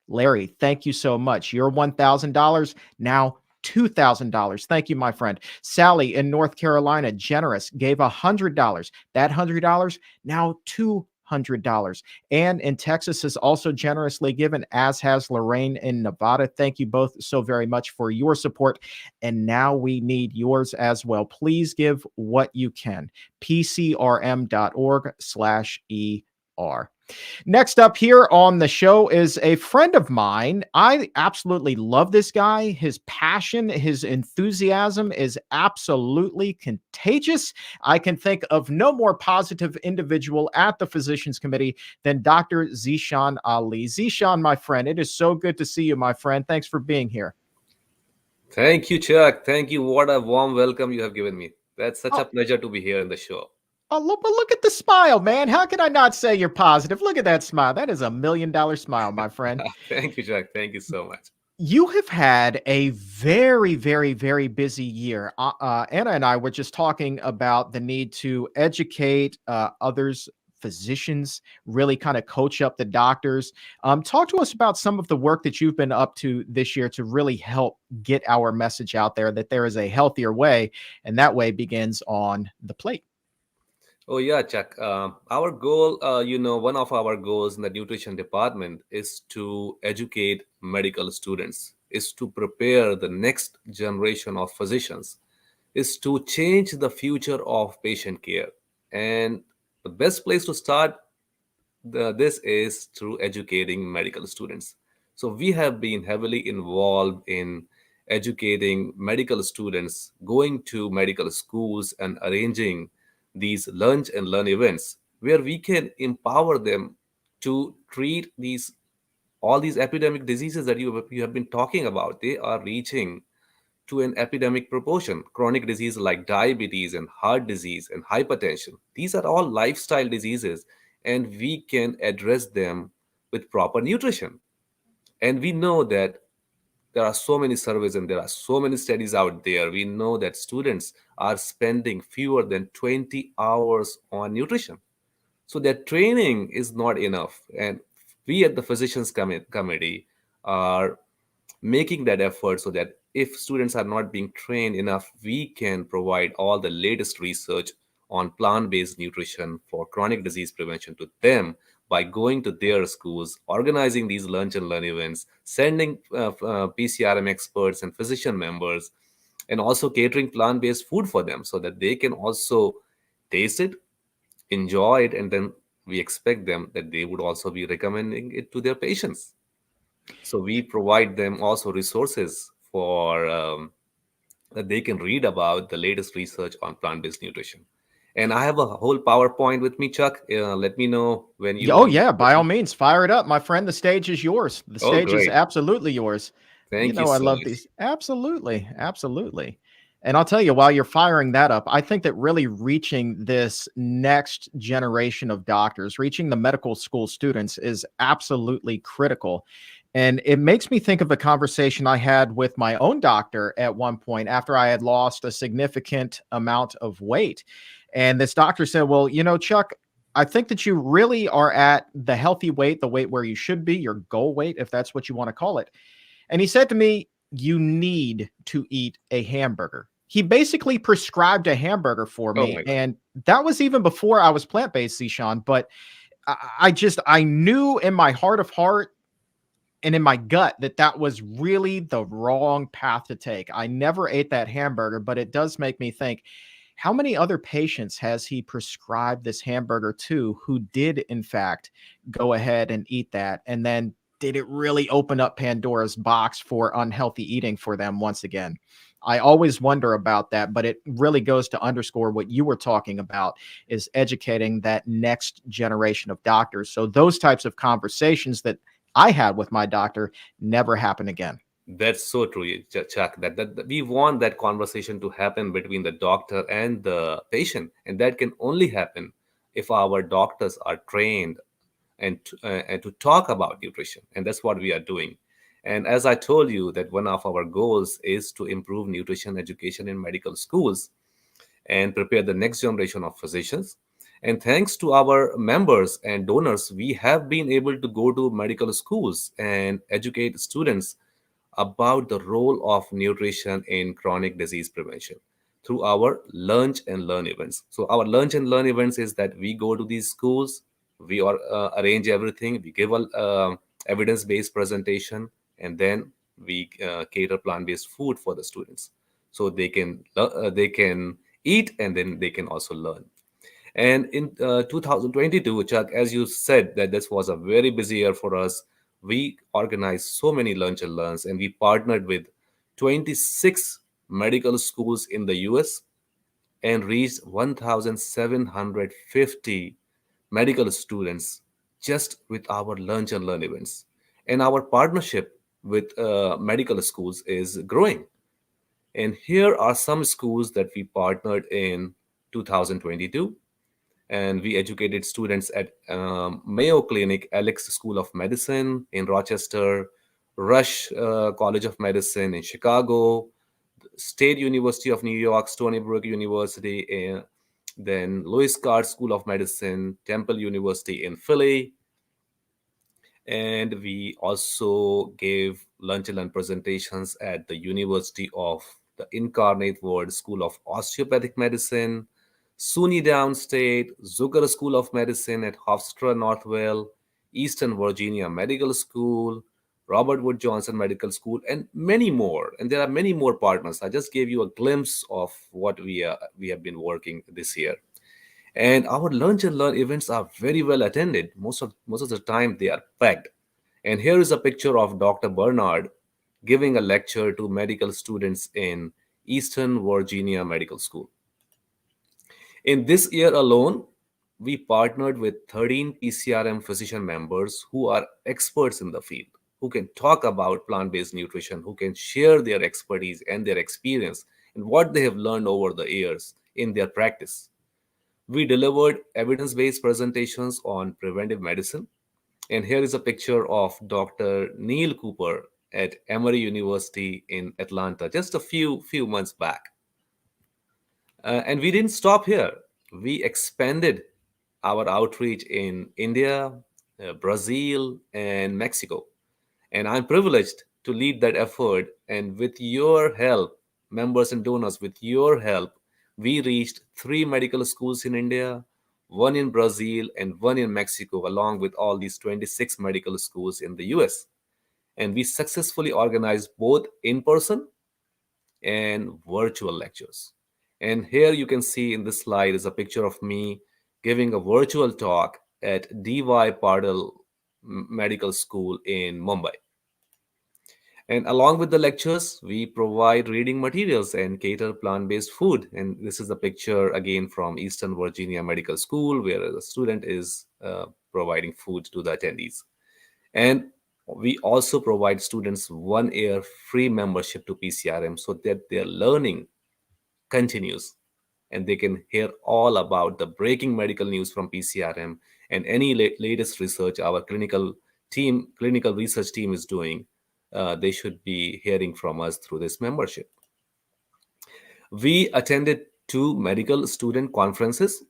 Larry, thank you so much. Your $1,000, now $2,000. Thank you, my friend. Sally in North Carolina, generous, gave $100. That $100, now $200. Ann in Texas has also generously given, as has Lorraine in Nevada. Thank you both so very much for your support. And now we need yours as well. Please give what you can. pcrm.org/ER. Next up here on the show is a friend of mine. I absolutely love this guy. His passion, his enthusiasm is absolutely contagious. I can think of no more positive individual at the Physicians Committee than Dr. Zeeshan Ali. Zeeshan, my friend, it is so good to see you, my friend. Thanks for being here. Thank you, Chuck. Thank you. What a warm welcome you have given me. That's such a pleasure to be here in the show. Oh, look at the smile, man. How can I not say you're positive? Look at that smile. That is $1 million smile, my friend. Thank you, Chuck. Thank you so much. You have had a very, very, very busy year. Anna and I were just talking about the need to educate others, physicians, really kind of coach up the doctors. Talk to us about some of the work that you've been up to this year to really help get our message out there that there is a healthier way, and that way begins on the plate. Oh, yeah, Chuck. Our goal, one of our goals in the nutrition department is to educate medical students, is to prepare the next generation of physicians, is to change the future of patient care. And the best place to start this is through educating medical students. So we have been heavily involved in educating medical students, going to medical schools and arranging these lunch and learn events where we can empower them to treat all these epidemic diseases that you have been talking about. They are reaching to an epidemic proportion. Chronic diseases like diabetes and heart disease and hypertension, these are all lifestyle diseases, and we can address them with proper nutrition. And we know that there are so many surveys and there are so many studies out there. We know that students are spending fewer than 20 hours on nutrition. So their training is not enough. And we at the Physicians Committee are making that effort so that if students are not being trained enough, we can provide all the latest research on plant-based nutrition for chronic disease prevention to them by going to their schools, organizing these lunch and learn events, sending PCRM experts and physician members and also catering plant-based food for them so that they can also taste it, enjoy it, and then we expect them that they would also be recommending it to their patients. So we provide them also resources for that they can read about the latest research on plant-based nutrition. And I have a whole PowerPoint with me, Chuck. Let me know when you Oh want. yeah, by all means, fire it up, my friend. The stage is yours. The Oh, stage is great. absolutely yours. You Thank you know, I so love much. these. Absolutely, absolutely. And I'll tell you, while you're firing that up, I think that really reaching this next generation of doctors, reaching the medical school students, is absolutely critical. And it makes me think of a conversation I had with my own doctor at one point after I had lost a significant amount of weight. And this doctor said, "Well, you know, Chuck, I think that you really are at the healthy weight, the weight where you should be, your goal weight, if that's what you want to call it." And he said to me, "You need to eat a hamburger." He basically prescribed a hamburger for Oh me. my God. And that was even before I was plant based, Zishan. But I knew in my heart of heart and in my gut that that was really the wrong path to take. I never ate that hamburger, but it does make me think, how many other patients has he prescribed this hamburger to who did, in fact, go ahead and eat that? And then did it really open up Pandora's box for unhealthy eating for them once again? I always wonder about that, but it really goes to underscore what you were talking about, is educating that next generation of doctors. So those types of conversations that I had with my doctor never happen again. That's so true, Chuck. That we want that conversation to happen between the doctor and the patient, and that can only happen if our doctors are trained and to talk about nutrition, and that's what we are doing. And as I told you, that one of our goals is to improve nutrition education in medical schools and prepare the next generation of physicians. And thanks to our members and donors, we have been able to go to medical schools and educate students about the role of nutrition in chronic disease prevention through our lunch and learn events. So our lunch and learn events is that we go to these schools, we arrange everything, we give a evidence-based presentation, and then we cater plant-based food for the students, so they can eat and then they can also learn. And in 2022, Chuck, as you said, that this was a very busy year for us. We organized so many lunch and learns, and we partnered with 26 medical schools in the US and reached 1,750 medical students just with our lunch and learn events. And our partnership with medical schools is growing. And here are some schools that we partnered in 2022, and we educated students at Mayo Clinic, Alex School of Medicine in Rochester, Rush College of Medicine in Chicago, State University of New York, Stony Brook University, then Lewis Carr School of Medicine, Temple University in Philly. And we also gave lunch and learn presentations at the University of the Incarnate Word School of Osteopathic Medicine, SUNY Downstate, Zucker School of Medicine at Hofstra Northwell, Eastern Virginia Medical School, Robert Wood Johnson Medical School, and many more. And there are many more partners. I just gave you a glimpse of what we have been working this year. And our lunch and learn events are very well attended. Most of the time they are packed. And here is a picture of Dr. Barnard giving a lecture to medical students in Eastern Virginia Medical School. In this year alone, we partnered with 13 PCRM physician members who are experts in the field, who can talk about plant-based nutrition, who can share their expertise and their experience and what they have learned over the years in their practice. We delivered evidence-based presentations on preventive medicine. And here is a picture of Dr. Neil Cooper at Emory University in Atlanta just a few months back. And we didn't stop here. We expanded our outreach in India, Brazil, and Mexico. And I'm privileged to lead that effort. And with your help, members and donors, with your help, we reached 3 medical schools in India, 1 in Brazil, and 1 in Mexico, along with all these 26 medical schools in the US. And we successfully organized both in person and virtual lectures. And here you can see in this slide is a picture of me giving a virtual talk at DY Patil Medical School in Mumbai. And along with the lectures, we provide reading materials and cater plant-based food. And this is a picture again from Eastern Virginia Medical School, where the student is providing food to the attendees. And we also provide students 1 year free membership to PCRM so that their learning continues and they can hear all about the breaking medical news from PCRM and any latest research our clinical research team is doing. They should be hearing from us through this membership. We attended 2 medical student conferences.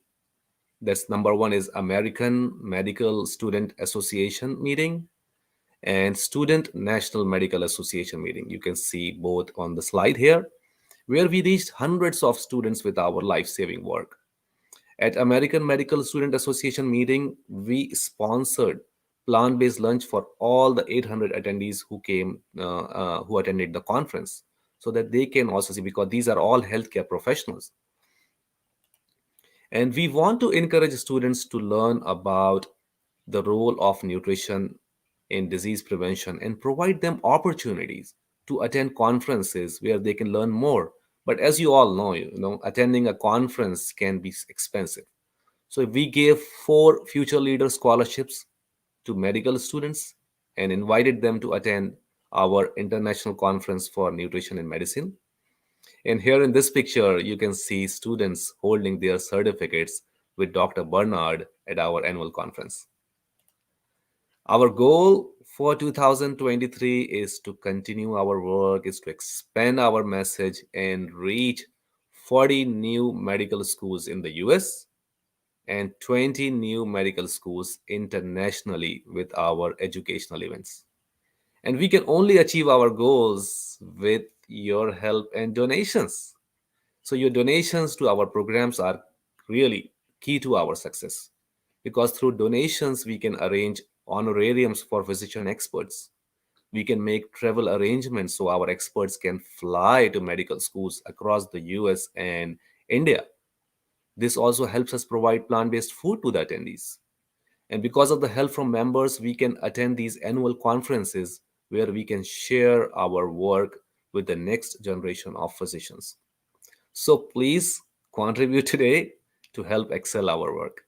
That's number one is American Medical Student Association meeting and Student National Medical Association meeting. You can see both on the slide here, where we reached hundreds of students with our life-saving work. At American Medical Student Association meeting, we sponsored plant-based lunch for all the 800 attendees who came, who attended the conference, so that they can also see, because these are all healthcare professionals. And we want to encourage students to learn about the role of nutrition in disease prevention and provide them opportunities to attend conferences where they can learn more. But as you all know, attending a conference can be expensive. So we gave 4 future leader scholarships to medical students and invited them to attend our international conference for nutrition and medicine. And here in this picture, you can see students holding their certificates with Dr. Barnard at our annual conference. Our goal for 2023 is to continue our work, is to expand our message and reach 40 new medical schools in the US and 20 new medical schools internationally with our educational events. And we can only achieve our goals with your help and donations. So your donations to our programs are really key to our success, because through donations, we can arrange honorariums for physician experts. We can make travel arrangements so our experts can fly to medical schools across the US and India. This also helps us provide plant-based food to the attendees. And because of the help from members, we can attend these annual conferences where we can share our work with the next generation of physicians. So please contribute today to help excel our work.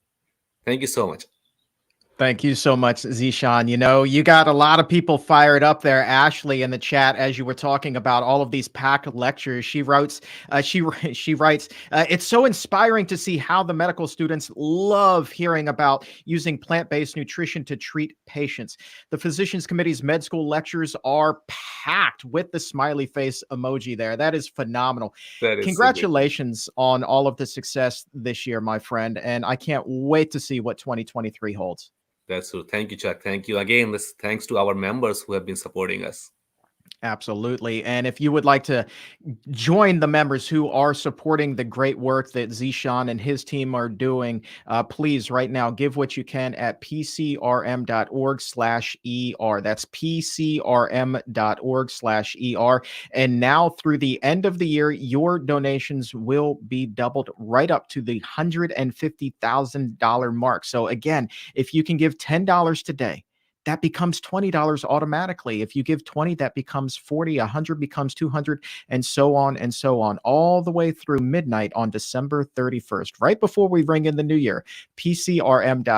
Thank you so much. Thank you so much, Zishan. You got a lot of people fired up there. Ashley in the chat, as you were talking about all of these packed lectures, she writes, it's so inspiring to see how the medical students love hearing about using plant-based nutrition to treat patients. The Physicians Committee's med school lectures are packed with the smiley face emoji there. That is phenomenal. Congratulations on all of the success this year, my friend. And I can't wait to see what 2023 holds. That's true. Thank you, Chuck. Thank you again. Thanks to our members who have been supporting us. Absolutely. And if you would like to join the members who are supporting the great work that Zishan and his team are doing, please right now give what you can at pcrm.org/ER. That's pcrm.org/ER. And now through the end of the year, your donations will be doubled right up to the $150,000 mark. So again, if you can give $10 today, that becomes $20 automatically. If you give 20, that becomes 40, 100 becomes 200, and so on, all the way through midnight on December 31st, right before we ring in the new year. pcrm.org/ER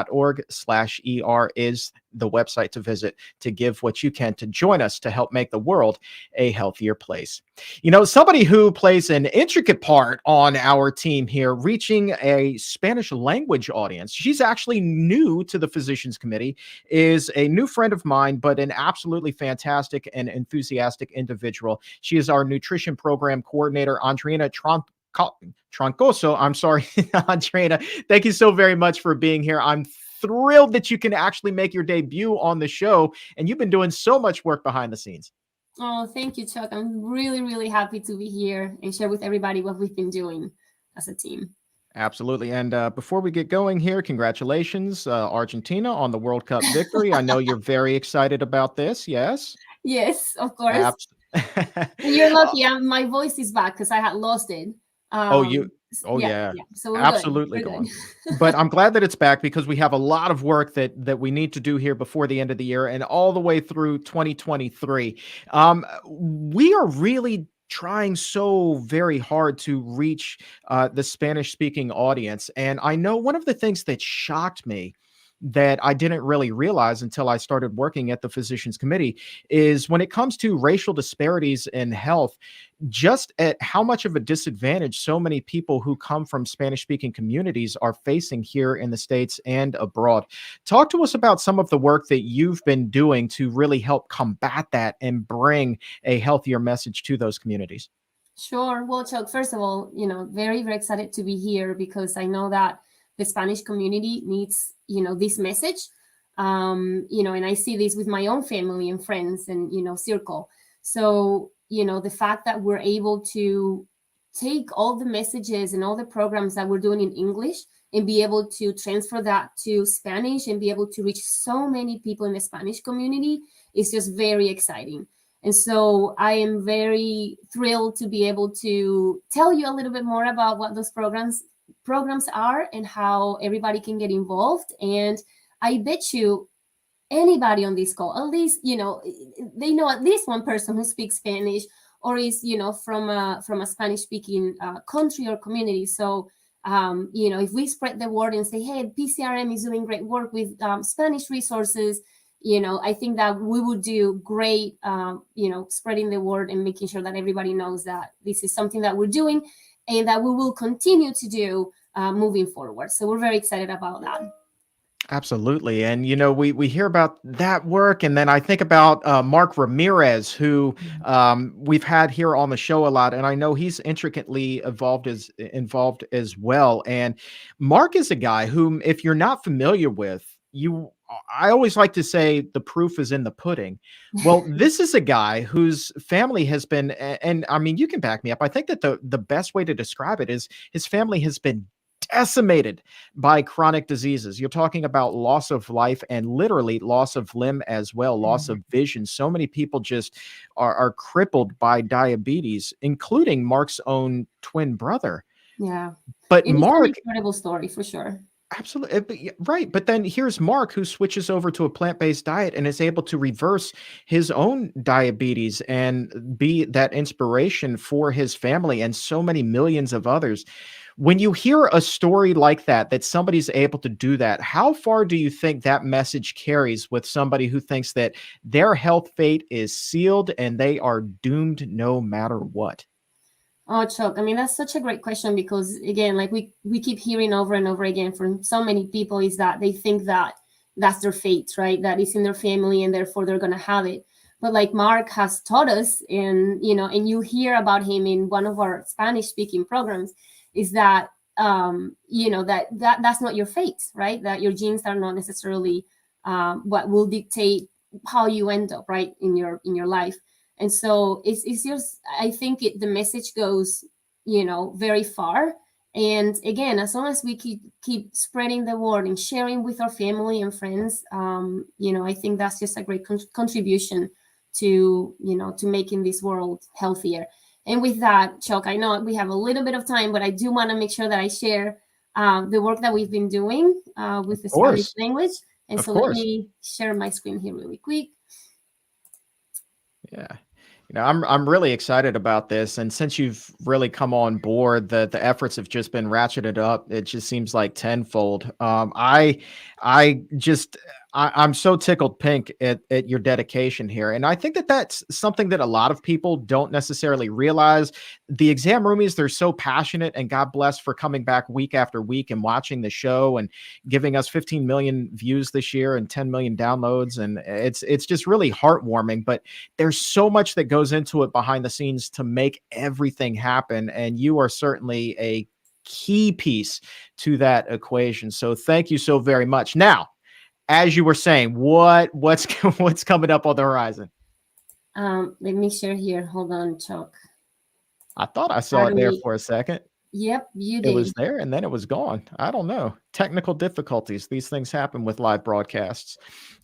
is the website to visit to give what you can to join us to help make the world a healthier place. Somebody who plays an intricate part on our team here, reaching a Spanish language audience. She's actually new to the Physicians Committee, is a new friend of mine, but an absolutely fantastic and enthusiastic individual. She is our nutrition program coordinator, Andreina Troncoso. I'm sorry, Andreina. Thank you so very much for being here. I'm thrilled that you can actually make your debut on the show, and you've been doing so much work behind the scenes. Oh, thank you, Chuck. I'm really, really happy to be here and share with everybody what we've been doing as a team. Absolutely. And before we get going here, congratulations, Argentina, on the World Cup victory. I know you're very excited about this. Yes? Yes, of course. And you're lucky. My voice is back because I had lost it. Oh, you. Oh, Yeah, yeah. yeah. So we're Absolutely good. We're good. gone. But I'm glad that it's back because we have a lot of work that we need to do here before the end of the year and all the way through 2023. We are really trying so very hard to reach the Spanish speaking audience. And I know one of the things that shocked me that I didn't really realize until I started working at the Physicians Committee is when it comes to racial disparities in health, just at how much of a disadvantage so many people who come from Spanish speaking communities are facing here in the States and abroad. Talk to us about some of the work that you've been doing to really help combat that and bring a healthier message to those communities. Sure. Well, Chuck, first of all, very, very excited to be here because I know that the Spanish community needs, this message. And I see this with my own family and friends and, circle. So, the fact that we're able to take all the messages and all the programs that we're doing in English and be able to transfer that to Spanish and be able to reach so many people in the Spanish community is just very exciting. And so I am very thrilled to be able to tell you a little bit more about what those programs are and how everybody can get involved. And I bet you anybody on this call, at least, they know at least one person who speaks Spanish or is, from a Spanish speaking country or community. So, if we spread the word and say, hey, PCRM is doing great work with Spanish resources, I think that we would do great, spreading the word and making sure that everybody knows that this is something that we're doing and that we will continue to do moving forward. So we're very excited about that. Absolutely. And, we hear about that work. And then I think about Mark Ramirez, who we've had here on the show a lot. And I know he's intricately involved as well. And Mark is a guy whom, if you're not familiar with, I always like to say the proof is in the pudding. Well, this is a guy whose family has been, and I mean, you can back me up. I think that the best way to describe it is his family has been decimated by chronic diseases. You're talking about loss of life and literally loss of limb as well, loss of vision. So many people just are crippled by diabetes, including Mark's own twin brother. Yeah. But It's Mark, an incredible story for sure. Absolutely. Right. But then here's Mark, who switches over to a plant-based diet and is able to reverse his own diabetes and be that inspiration for his family and so many millions of others. When you hear a story like that somebody's able to do that, how far do you think that message carries with somebody who thinks that their health fate is sealed and they are doomed no matter what? Oh, Chuck, I mean, that's such a great question because, again, like we keep hearing over and over again from so many people is that they think that that's their fate, right? That is in their family and therefore they're going to have it. But like Mark has taught us and you hear about him in one of our Spanish speaking programs is that, that's not your fate, right? That your genes are not necessarily what will dictate how you end up, right, in your life. And so it's just, I think the message goes, very far. And again, as long as we keep spreading the word and sharing with our family and friends, I think that's just a great contribution to making this world healthier. And with that, Chuck, I know we have a little bit of time, but I do want to make sure that I share the work that we've been doing with the Spanish language. And so let me share my screen here really quick. Yeah. I'm really excited about this. And since you've really come on board, the efforts have just been ratcheted up. It just seems like tenfold. I'm so tickled pink at your dedication here. And I think that's something that a lot of people don't necessarily realize. The exam roomies, they're so passionate, and God bless for coming back week after week and watching the show and giving us 15 million views this year and 10 million downloads. And it's just really heartwarming, but there's so much that goes into it behind the scenes to make everything happen. And you are certainly a key piece to that equation. So thank you so very much. Now, as you were saying, what's coming up on the horizon? Let me share here. Hold on, Chuck. I thought I saw it there for a second. Yep, you It did. was there and then it was gone. I don't know. Technical difficulties. These things happen with live broadcasts,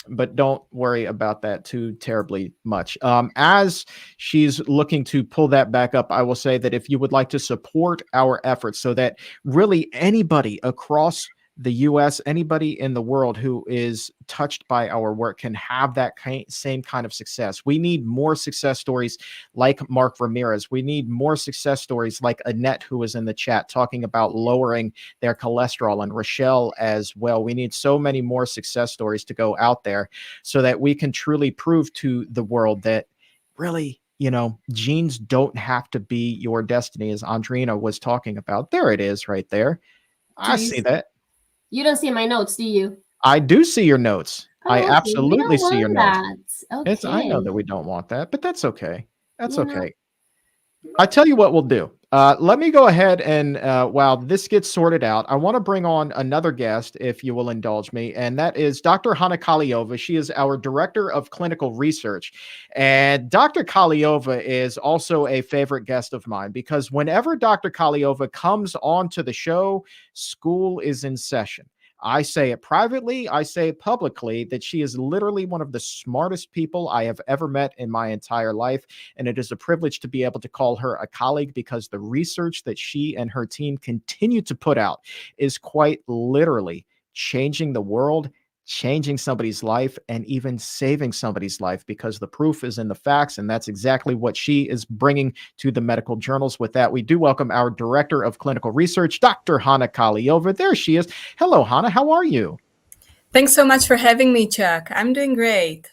but don't worry about that too terribly much. As she's looking to pull that back up, I will say that if you would like to support our efforts so that really anybody across the US, anybody in the world who is touched by our work can have that same kind of success. We need more success stories like Mark Ramirez. We need more success stories like Annette, who was in the chat talking about lowering their cholesterol, and Rochelle as well. We need so many more success stories to go out there so that we can truly prove to the world that really, genes don't have to be your destiny, as Andrina was talking about. There it is right there. I see that. You don't see my notes, do you? I do see your notes. I Okay, we absolutely don't see your want notes. that. I know Okay. that we don't want that, but that's okay. That's You know, okay. I tell you what we'll do. Let me go ahead and while this gets sorted out, I want to bring on another guest, if you will indulge me, and that is Dr. Hana Kaliova. She is our Director of Clinical Research. And Dr. Kaliova is also a favorite guest of mine because whenever Dr. Kaliova comes on to the show, school is in session. I say it privately, I say it publicly, that she is literally one of the smartest people I have ever met in my entire life. And it is a privilege to be able to call her a colleague because the research that she and her team continue to put out is quite literally changing the world, changing somebody's life, and even saving somebody's life, because the proof is in the facts. And that's exactly what she is bringing to the medical journals. With that, we do welcome our Director of Clinical Research, Dr. Hana Kaliova. There she is. Hello, Hana. How are you? Thanks so much for having me, Chuck. I'm doing great.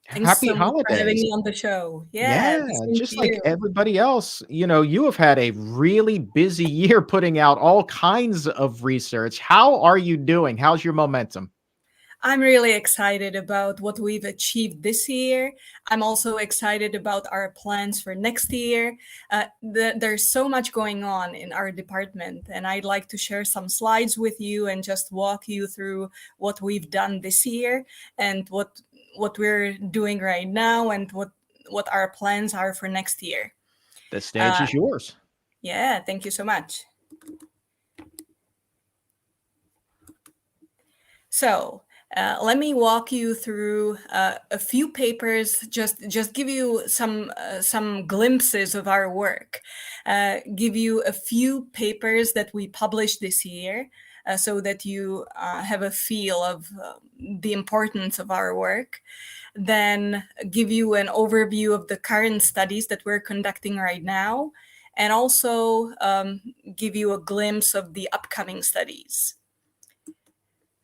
Thanks Happy so much for having holidays. me on the show. Yeah, The same just to like you. everybody else, you have had a really busy year putting out all kinds of research. How are you doing? How's your momentum? I'm really excited about what we've achieved this year. I'm also excited about our plans for next year. There's so much going on in our department, and I'd like to share some slides with you and just walk you through what we've done this year and what we're doing right now and what our plans are for next year. The stage is yours. Yeah, thank you so much. So let me walk you through a few papers, just give you some glimpses of our work, give you a few papers that we published this year so that you have a feel of the importance of our work. Then give you an overview of the current studies that we're conducting right now, and also give you a glimpse of the upcoming studies.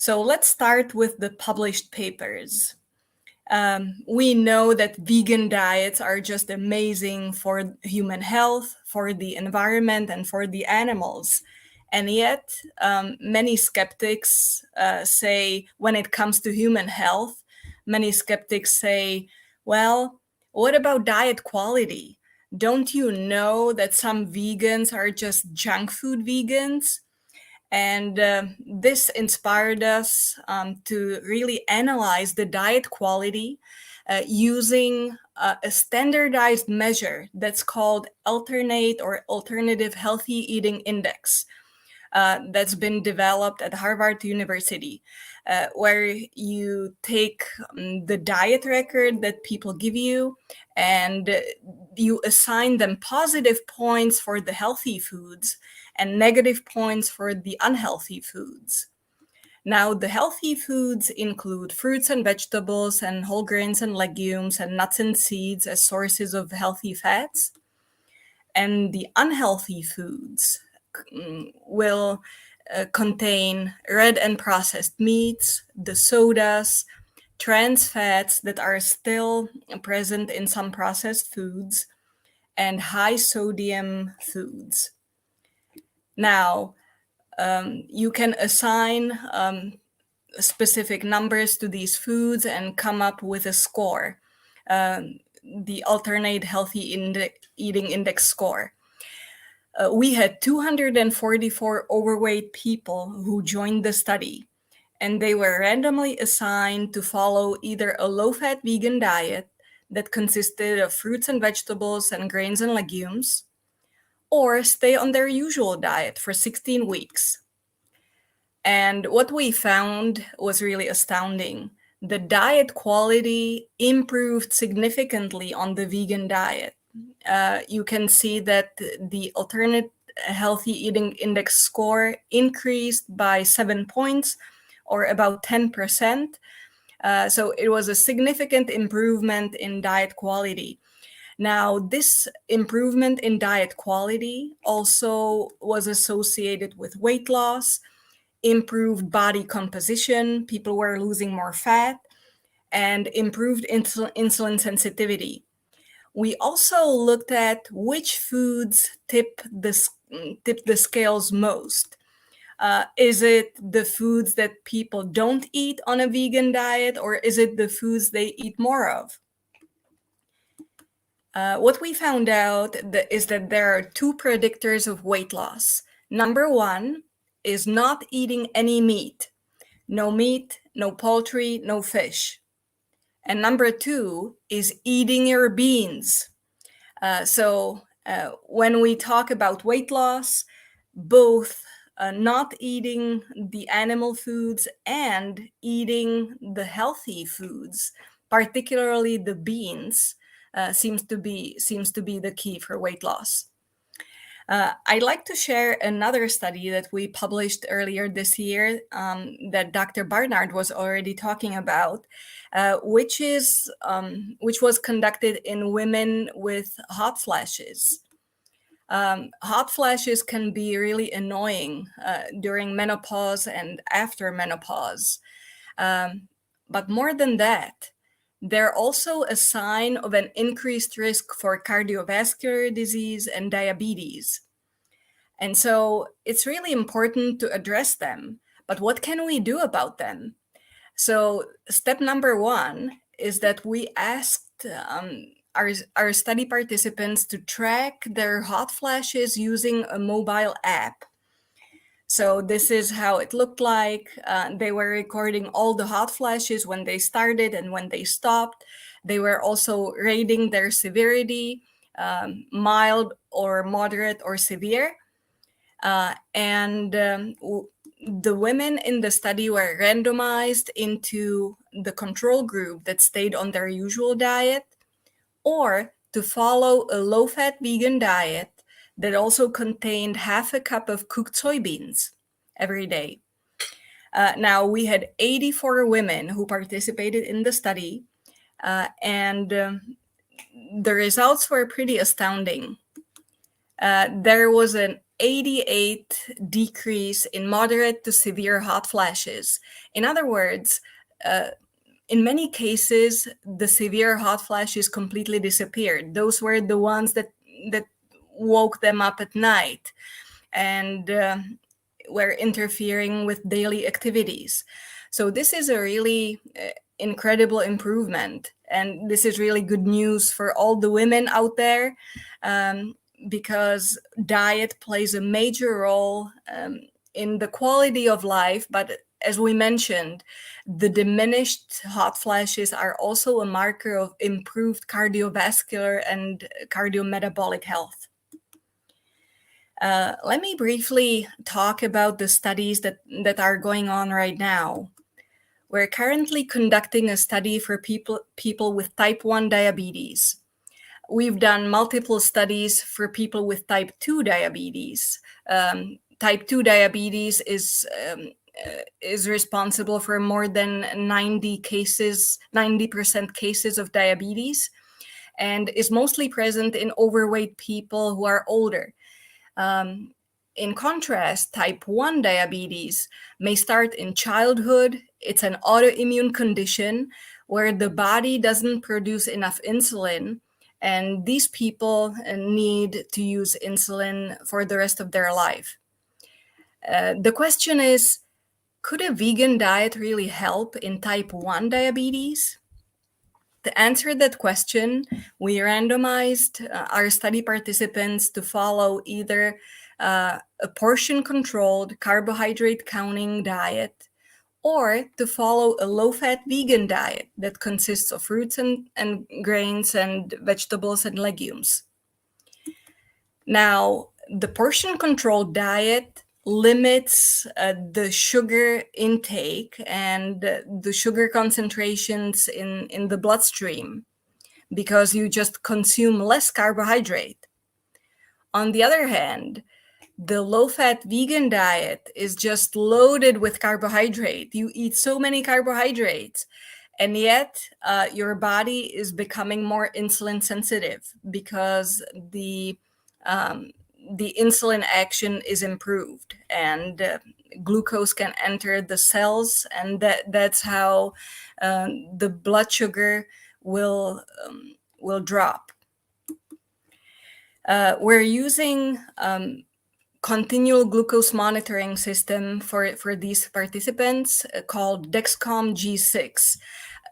So let's start with the published papers. We know that vegan diets are just amazing for human health, for the environment, and for the animals. And yet, many skeptics say, when it comes to human health, many skeptics say, well, what about diet quality? Don't you know that some vegans are just junk food vegans? And this inspired us to really analyze the diet quality using a standardized measure that's called Alternative Healthy Eating Index that's been developed at Harvard University, where you take the diet record that people give you and you assign them positive points for the healthy foods and negative points for the unhealthy foods. Now, the healthy foods include fruits and vegetables and whole grains and legumes and nuts and seeds as sources of healthy fats. And the unhealthy foods will contain red and processed meats, the sodas, trans fats that are still present in some processed foods, and high sodium foods. Now, you can assign specific numbers to these foods and come up with a score, the Alternate Healthy Eating Index score. We had 244 overweight people who joined the study, and they were randomly assigned to follow either a low-fat vegan diet that consisted of fruits and vegetables and grains and legumes, or stay on their usual diet for 16 weeks. And what we found was really astounding. The diet quality improved significantly on the vegan diet. You can see that the alternate healthy eating index score increased by 7 points, or about 10%. So it was a significant improvement in diet quality. Now, this improvement in diet quality also was associated with weight loss, improved body composition, people were losing more fat, and improved insulin sensitivity. We also looked at which foods tip the scales most. Is it the foods that people don't eat on a vegan diet, or is it the foods they eat more of? What we found out is that there are two predictors of weight loss. Number one is not eating any meat. No meat, no poultry, no fish. And number two is eating your beans. So when we talk about weight loss, both not eating the animal foods and eating the healthy foods, particularly the beans, seems to be the key for weight loss. I'd like to share another study that we published earlier this year that Dr. Barnard was already talking about, which was conducted in women with hot flashes. Hot flashes can be really annoying during menopause and after menopause. But more than that, they're also a sign of an increased risk for cardiovascular disease and diabetes. And so it's really important to address them. But what can we do about them? So step number one is that we asked our study participants to track their hot flashes using a mobile app. So this is how it looked like. They were recording all the hot flashes when they started and when they stopped. They were also rating their severity, mild or moderate or severe. The women in the study were randomized into the control group that stayed on their usual diet, or to follow a low-fat vegan diet that also contained half a cup of cooked soybeans every day. Now, we had 84 women who participated in the study, and the results were pretty astounding. There was an 88 decrease in moderate to severe hot flashes. In other words, in many cases, the severe hot flashes completely disappeared. Those were the ones that woke them up at night and were interfering with daily activities. So this is a really incredible improvement. And this is really good news for all the women out there, because diet plays a major role in the quality of life. But as we mentioned, the diminished hot flashes are also a marker of improved cardiovascular and cardiometabolic health. Let me briefly talk about the studies that are going on right now. We're currently conducting a study for people with type 1 diabetes. We've done multiple studies for people with type 2 diabetes. Type 2 diabetes is responsible for more than 90% cases of diabetes, and is mostly present in overweight people who are older. In contrast, type 1 diabetes may start in childhood. It's an autoimmune condition where the body doesn't produce enough insulin, and these people need to use insulin for the rest of their life. The question is, could a vegan diet really help in type 1 diabetes? To answer that question, we randomized our study participants to follow either a portion-controlled carbohydrate counting diet, or to follow a low-fat vegan diet that consists of fruits and grains and vegetables and legumes. Now, the portion controlled diet limits the sugar intake and the sugar concentrations in the bloodstream because you just consume less carbohydrate. On the other hand, the low-fat vegan diet is just loaded with carbohydrate. You eat so many carbohydrates, and yet your body is becoming more insulin sensitive because the insulin action is improved, and glucose can enter the cells, and that's how the blood sugar will drop. We're using continual glucose monitoring system for these participants called Dexcom G6.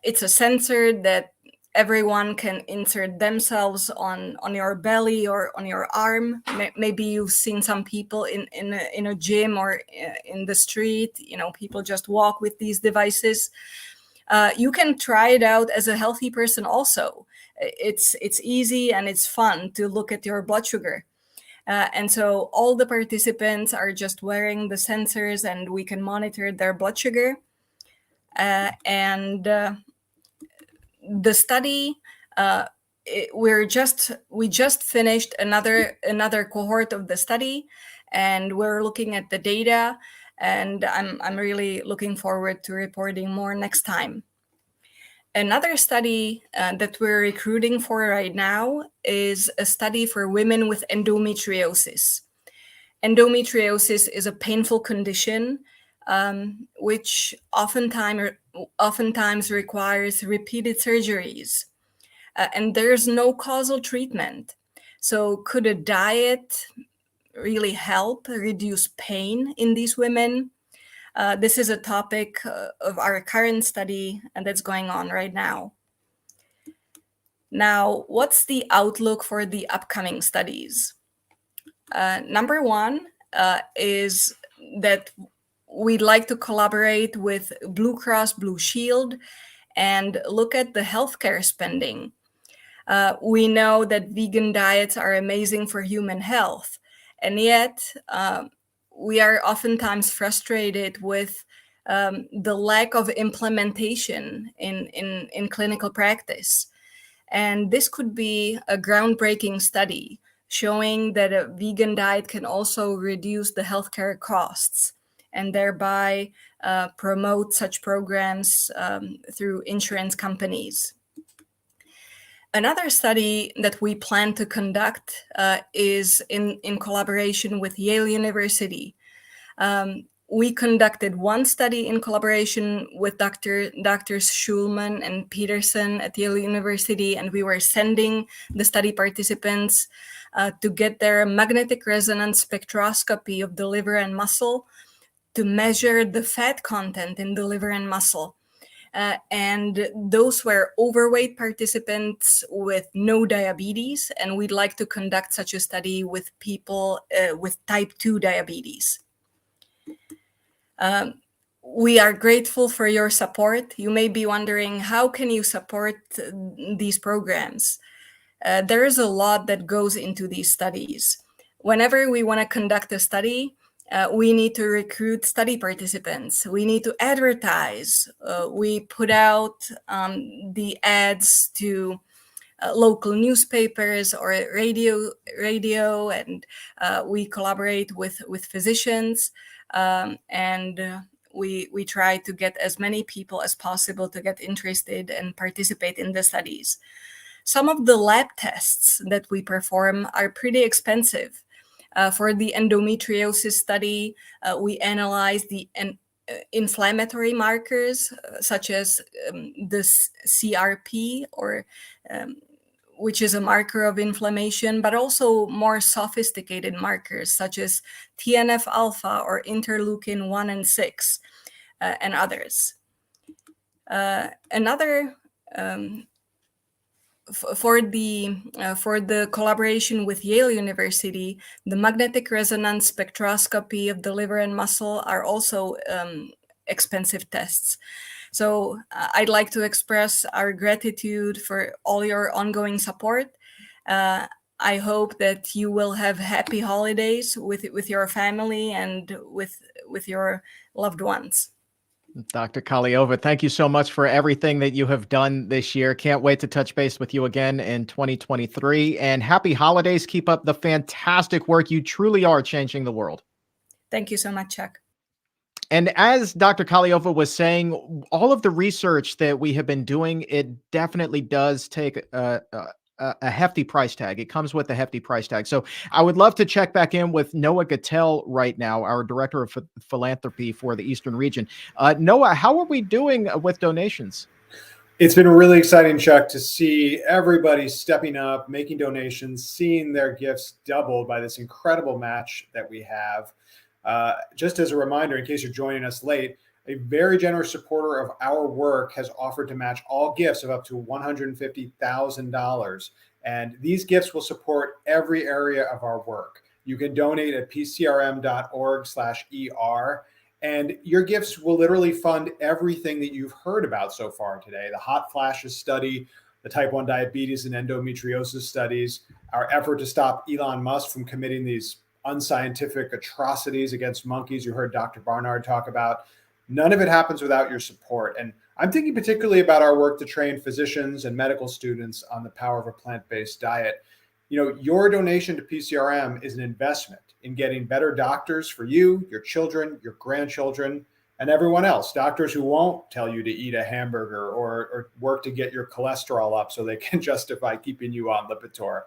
It's a sensor that everyone can insert themselves on your belly or on your arm. Maybe you've seen some people in a gym or in the street. People just walk with these devices. You can try it out as a healthy person also. It's easy and it's fun to look at your blood sugar. And so all the participants are just wearing the sensors, and we can monitor their blood sugar. The study, we just finished another cohort of the study, and we're looking at the data, and I'm really looking forward to reporting more next time. Another study that we're recruiting for right now is a study for women with endometriosis. Endometriosis is a painful condition which oftentimes requires repeated surgeries, and there's no causal treatment. So could a diet really help reduce pain in these women? This is a topic of our current study, and that's going on right now. Now, what's the outlook for the upcoming studies? Number one is that we'd like to collaborate with Blue Cross Blue Shield and look at the healthcare spending. We know that vegan diets are amazing for human health, and yet we are oftentimes frustrated with the lack of implementation in clinical practice. And this could be a groundbreaking study showing that a vegan diet can also reduce the healthcare costs and thereby promote such programs through insurance companies. Another study that we plan to conduct is in collaboration with Yale University. We conducted one study in collaboration with Drs. Schulman and Peterson at Yale University, and we were sending the study participants to get their magnetic resonance spectroscopy of the liver and muscle to measure the fat content in the liver and muscle. And those were overweight participants with no diabetes, and we'd like to conduct such a study with people with type 2 diabetes. We are grateful for your support. You may be wondering, how can you support these programs? There is a lot that goes into these studies. Whenever we want to conduct a study, we need to recruit study participants. We need to advertise. We put out the ads to local newspapers or radio, and we collaborate with physicians, and we try to get as many people as possible to get interested and participate in the studies. Some of the lab tests that we perform are pretty expensive. For the endometriosis study, we analyze the inflammatory markers such as the CRP, or which is a marker of inflammation, but also more sophisticated markers such as TNF-alpha or interleukin 1 and 6, and others. For the collaboration with Yale University, the magnetic resonance spectroscopy of the liver and muscle are also expensive tests. So I'd like to express our gratitude for all your ongoing support. I hope that you will have happy holidays with your family and with your loved ones. Dr. Kaliova, thank you so much for everything that you have done this year. Can't wait to touch base with you again in 2023. And happy holidays. Keep up the fantastic work. You truly are changing the world. Thank you so much, Chuck. And as Dr. Kaliova was saying, all of the research that we have been doing, it definitely does take a hefty price tag. It comes with a hefty price tag. So I would love to check back in with Noah Gattel right now, our director of philanthropy for the Eastern region. Noah, how are we doing with donations? It's been really exciting, Chuck, to see everybody stepping up, making donations, seeing their gifts doubled by this incredible match that we have. Just as a reminder, in case you're joining us late, a very generous supporter of our work has offered to match all gifts of up to $150,000. And these gifts will support every area of our work. You can donate at pcrm.org/ER. And your gifts will literally fund everything that you've heard about so far today. The hot flashes study, the type 1 diabetes and endometriosis studies, our effort to stop Elon Musk from committing these unscientific atrocities against monkeys you heard Dr. Barnard talk about. None of it happens without your support. And I'm thinking particularly about our work to train physicians and medical students on the power of a plant-based diet. You know, your donation to PCRM is an investment in getting better doctors for you, your children, your grandchildren, and everyone else. Doctors who won't tell you to eat a hamburger or work to get your cholesterol up so they can justify keeping you on Lipitor.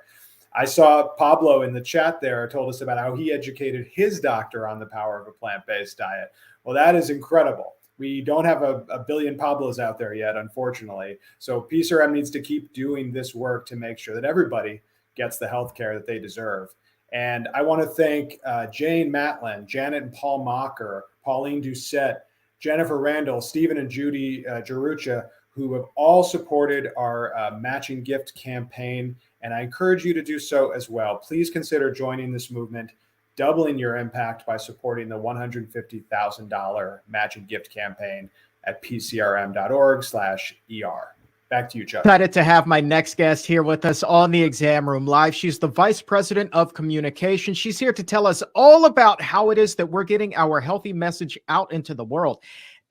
I saw Pablo in the chat there told us about how he educated his doctor on the power of a plant-based diet. Well, that is incredible. We don't have a billion Pablos out there yet, unfortunately. So PCRM needs to keep doing this work to make sure that everybody gets the health care that they deserve. And I want to thank Jane Matlin, Janet and Paul Mocker, Pauline Doucette, Jennifer Randall, Stephen and Judy Jarucha, who have all supported our matching gift campaign. And I encourage you to do so as well. Please consider joining this movement, doubling your impact by supporting the $150,000 matching gift campaign at pcrm.org/ER. Back to you, Chuck. Excited to have my next guest here with us on the Exam Room Live. She's the Vice President of Communication. She's here to tell us all about how it is that we're getting our healthy message out into the world.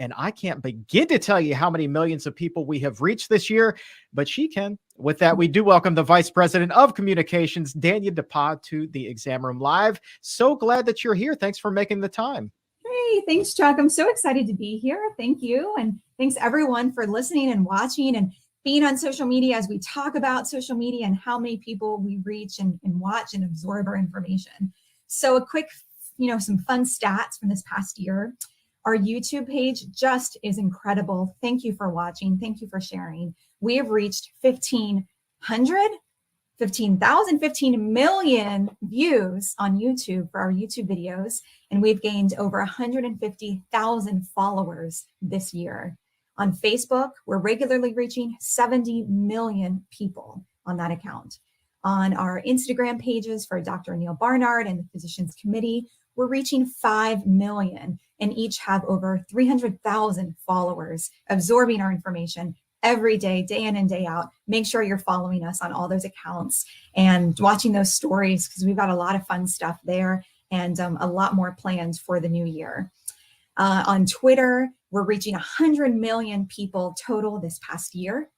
And I can't begin to tell you how many millions of people we have reached this year, but she can. With that, we do welcome the Vice President of Communications, Dania DePa, to the Exam Room Live. So glad that you're here. Thanks for making the time. Hey, thanks, Chuck. I'm so excited to be here. Thank you. And thanks everyone for listening and watching and being on social media as we talk about social media and how many people we reach and watch and absorb our information. So a quick, some fun stats from this past year. Our YouTube page just is incredible. Thank you for watching. Thank you for sharing. We have reached 15 million views on YouTube for our YouTube videos, and we've gained over 150,000 followers this year. On Facebook, we're regularly reaching 70 million people on that account. On our Instagram pages for Dr. Neal Barnard and the Physicians Committee, we're reaching 5 million and each have over 300,000 followers absorbing our information every day, day in and day out. Make sure you're following us on all those accounts and watching those stories because we've got a lot of fun stuff there and a lot more planned for the new year. On Twitter, we're reaching 100 million people total this past year.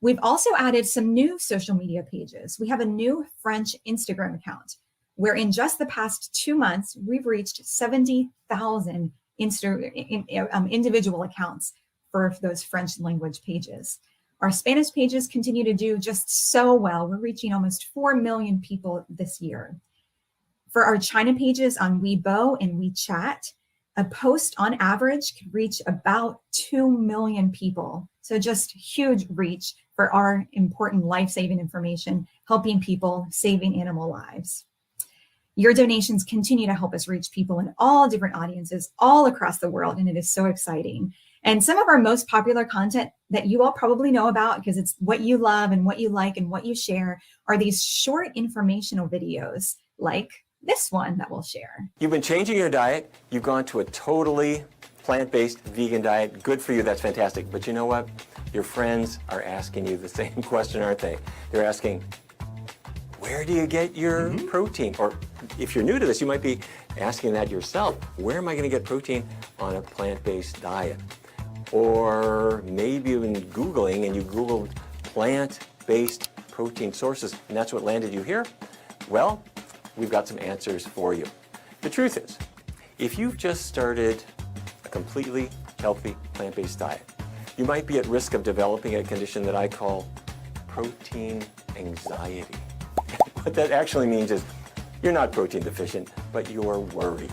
We've also added some new social media pages. We have a new French Instagram account where in just the past 2 months, we've reached 70,000 individual accounts for those French language pages. Our Spanish pages continue to do just so well. We're reaching almost 4 million people this year. For our China pages on Weibo and WeChat, a post on average could reach about 2 million people. So just huge reach for our important life-saving information, helping people, saving animal lives. Your donations continue to help us reach people in all different audiences all across the world, and it is so exciting. And some of our most popular content that you all probably know about because it's what you love and what you like and what you share are these short informational videos like this one that we'll share. You've been changing your diet. You've gone to a totally plant-based vegan diet. Good for you. That's fantastic. But you know what? Your friends are asking you the same question, aren't they? They're asking, where do you get your protein? Or if you're new to this, you might be asking that yourself. Where am I going to get protein on a plant-based diet? Or maybe you've been Googling and you Googled plant-based protein sources, and that's what landed you here? Well, we've got some answers for you. The truth is, if you've just started a completely healthy plant-based diet, you might be at risk of developing a condition that I call protein anxiety. What that actually means is you're not protein deficient, but you're worried.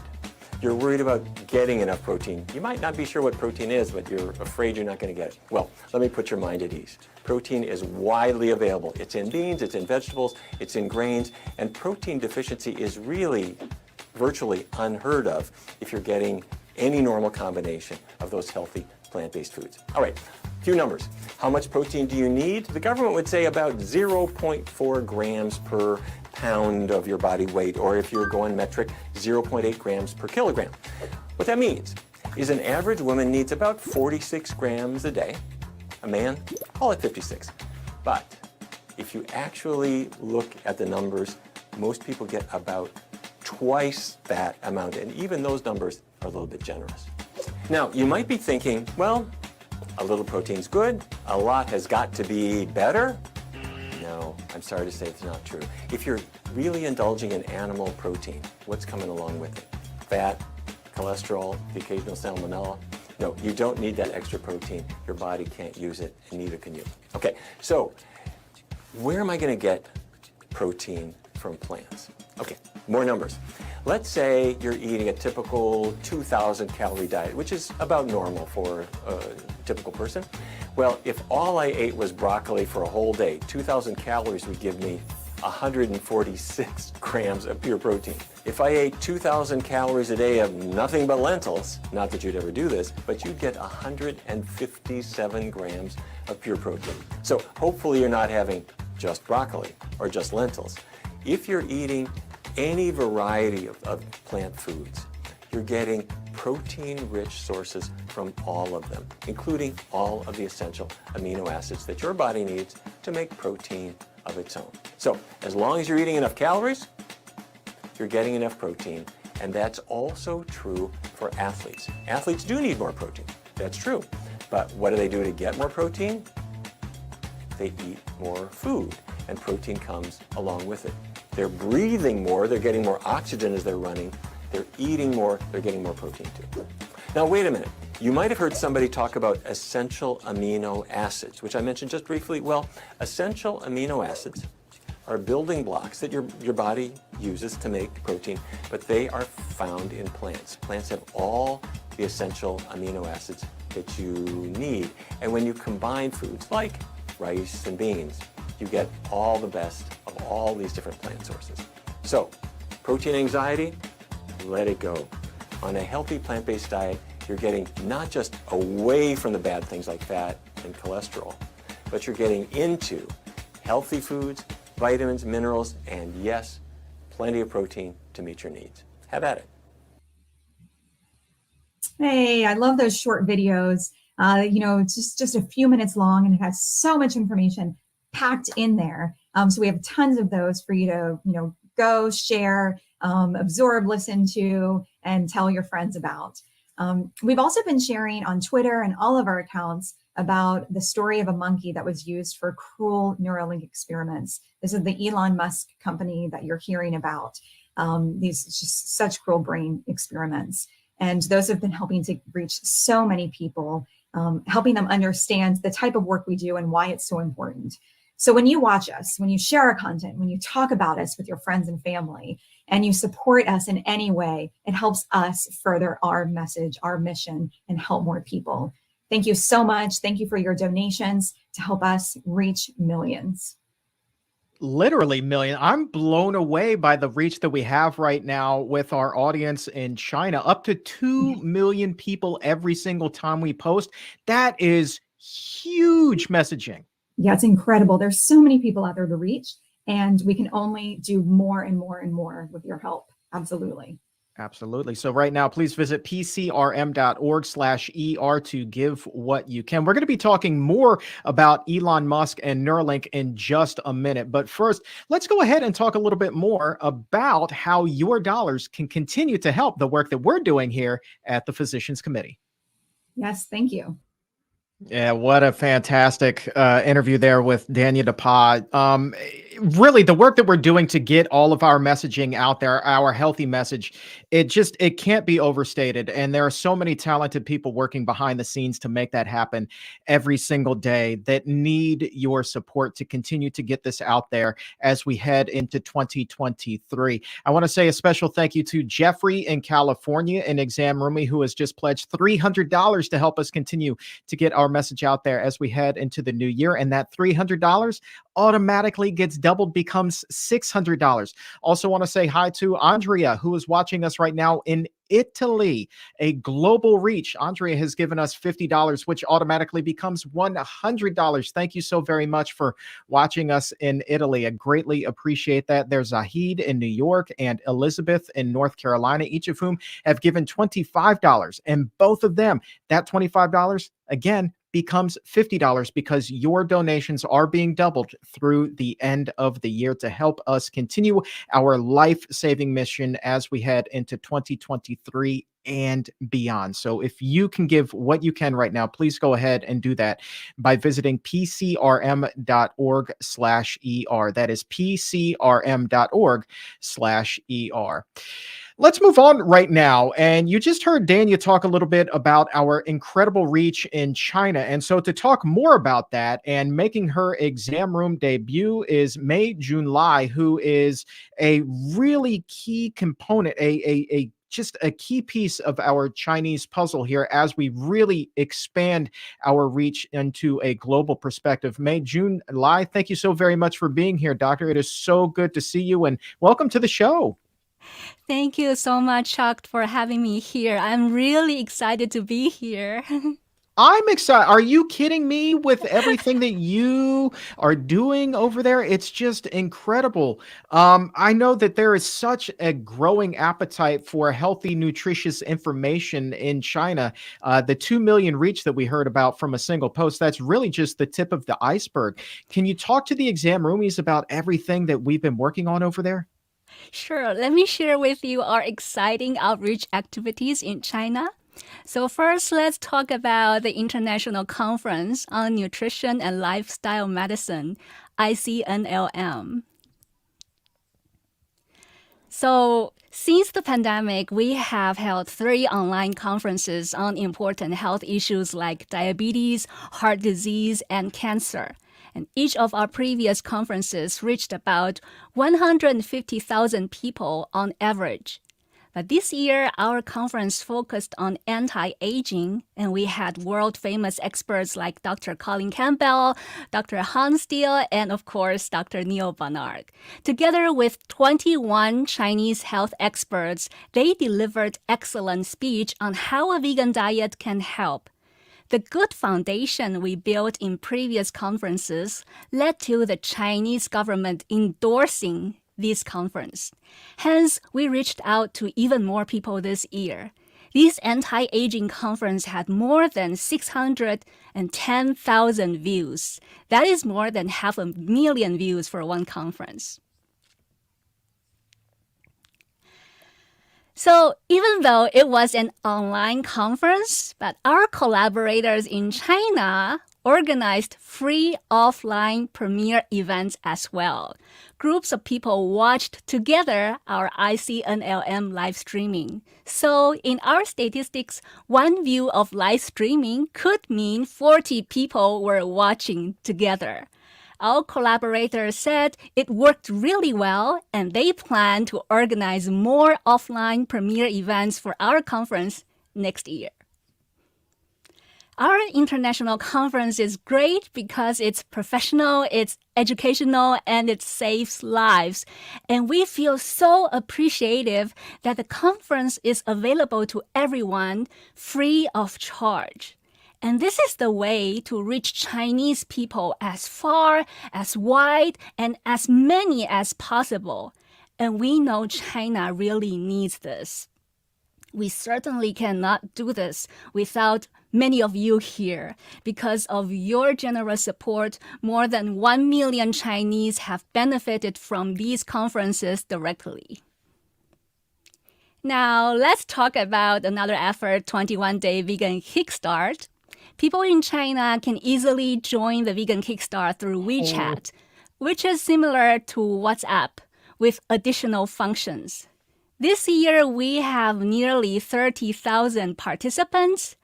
You're worried about getting enough protein. You might not be sure what protein is, but you're afraid you're not going to get it. Well, let me put your mind at ease. Protein is widely available. It's in beans, it's in vegetables, it's in grains, and protein deficiency is really virtually unheard of if you're getting any normal combination of those healthy plant-based foods. All right, a few numbers. How much protein do you need? The government would say about 0.4 grams per pound of your body weight, or if you're going metric, 0.8 grams per kilogram. What that means is an average woman needs about 46 grams a day. A man, call it 56. But if you actually look at the numbers, most people get about twice that amount, and even those numbers are a little bit generous. Now, you might be thinking, well, a little protein's good, a lot has got to be better. No, I'm sorry to say it's not true. If you're really indulging in animal protein, what's coming along with it? Fat, cholesterol, the occasional salmonella? No, you don't need that extra protein. Your body can't use it, and neither can you. Okay, so where am I going to get protein from plants? Okay, more numbers. Let's say you're eating a typical 2,000 calorie diet, which is about normal for a typical person. Well, if all I ate was broccoli for a whole day, 2,000 calories would give me 146 grams of pure protein. If I ate 2,000 calories a day of nothing but lentils, not that you'd ever do this, but you'd get 157 grams of pure protein. So hopefully you're not having just broccoli or just lentils. If you're eating any variety of plant foods, you're getting protein-rich sources from all of them, including all of the essential amino acids that your body needs to make protein of its own. So as long as you're eating enough calories, you're getting enough protein, and that's also true for athletes. Athletes do need more protein, that's true, but what do they do to get more protein? They eat more food, and protein comes along with it. They're breathing more, they're getting more oxygen as they're running, they're eating more, they're getting more protein too. Now wait a minute, you might have heard somebody talk about essential amino acids, which I mentioned just briefly. Well, essential amino acids are building blocks that your body uses to make protein, but they are found in plants. Plants have all the essential amino acids that you need. And when you combine foods like rice and beans, you get all the best of all these different plant sources. So, protein anxiety, let it go. On a healthy plant-based diet, you're getting not just away from the bad things like fat and cholesterol, but you're getting into healthy foods, vitamins, minerals, and yes, plenty of protein to meet your needs. Have at it. Hey, I love those short videos. It's just a few minutes long, and it has so much information packed in there. So we have tons of those for you to, go share, absorb, listen to, and tell your friends about. We've also been sharing on Twitter and all of our accounts about the story of a monkey that was used for cruel Neuralink experiments. This is the Elon Musk company that you're hearing about. These just such cruel brain experiments. And those have been helping to reach so many people, helping them understand the type of work we do and why it's so important. So when you watch us, when you share our content, when you talk about us with your friends and family, and you support us in any way, it helps us further our message, our mission, and help more people. Thank you so much. Thank you for your donations to help us reach millions. Literally million. I'm blown away by the reach that we have right now with our audience in China, up to 2 million people every single time we post. That is huge messaging. Yeah, it's incredible. There's so many people out there to reach, and we can only do more and more and more with your help. Absolutely. Absolutely. So right now, please visit pcrm.org/ER to give what you can. We're going to be talking more about Elon Musk and Neuralink in just a minute. But first, let's go ahead and talk a little bit more about how your dollars can continue to help the work that we're doing here at the Physicians Committee. Yes, thank you. Yeah, what a fantastic interview there with Dania DePa. Really, the work that we're doing to get all of our messaging out there, our healthy message, it can't be overstated. And there are so many talented people working behind the scenes to make that happen every single day that need your support to continue to get this out there as we head into 2023. I want to say a special thank you to Jeffrey in California, an exam roomie who has just pledged $300 to help us continue to get our message out there as we head into the new year. And that $300 automatically gets doubled, becomes $600. Also want to say hi to Andrea, who is watching us right now in Italy, a global reach. Andrea has given us $50, which automatically becomes $100. Thank you so very much for watching us in Italy. I greatly appreciate that. There's Zahid in New York and Elizabeth in North Carolina, each of whom have given $25. And both of them, that $25, again, becomes $50 because your donations are being doubled through the end of the year to help us continue our life-saving mission as we head into 2023 and beyond. So if you can give what you can right now, please go ahead and do that by visiting pcrm.org/ER. That is pcrm.org/ER. Let's move on right now. And you just heard Dania talk a little bit about our incredible reach in China. And so to talk more about that and making her exam room debut is Mei Junlai, who is a really key component, just a key piece of our Chinese puzzle here as we really expand our reach into a global perspective. Mei Junlai, thank you so very much for being here, Doctor. It is so good to see you and welcome to the show. Thank you so much, Chuck, for having me here. I'm really excited to be here. I'm excited. Are you kidding me with everything that you are doing over there? It's just incredible. I know that there is such a growing appetite for healthy, nutritious information in China. The 2 million reach that we heard about from a single post, that's really just the tip of the iceberg. Can you talk to the exam roomies about everything that we've been working on over there? Sure. Let me share with you our exciting outreach activities in China. So first, let's talk about the International Conference on Nutrition and Lifestyle Medicine, ICNLM. So since the pandemic, we have held 3 online conferences on important health issues like diabetes, heart disease, and cancer. And each of our previous conferences reached about 150,000 people on average. But this year, our conference focused on anti-aging, and we had world-famous experts like Dr. Colin Campbell, Dr. Hans Steele, and of course, Dr. Neal Barnard. Together with 21 Chinese health experts, they delivered excellent speech on how a vegan diet can help. The good foundation we built in previous conferences led to the Chinese government endorsing this conference. Hence, we reached out to even more people this year. This anti-aging conference had more than 610,000 views. That is more than 500,000 views for one conference. So even though it was an online conference, but our collaborators in China organized free offline premiere events as well. Groups of people watched together our ICNLM live streaming. So in our statistics, one view of live streaming could mean 40 people were watching together. Our collaborators said it worked really well, and they plan to organize more offline premiere events for our conference next year. Our international conference is great because it's professional, it's educational, and it saves lives. And we feel so appreciative that the conference is available to everyone free of charge. And this is the way to reach Chinese people as far, as wide, and as many as possible. And we know China really needs this. We certainly cannot do this without many of you here. Because of your generous support, more than 1 million Chinese have benefited from these conferences directly. Now, let's talk about another effort, 21 Day Vegan Kickstart. People in China can easily join the Vegan Kickstart through WeChat, which is similar to WhatsApp with additional functions. This year, we have nearly 30,000 participants.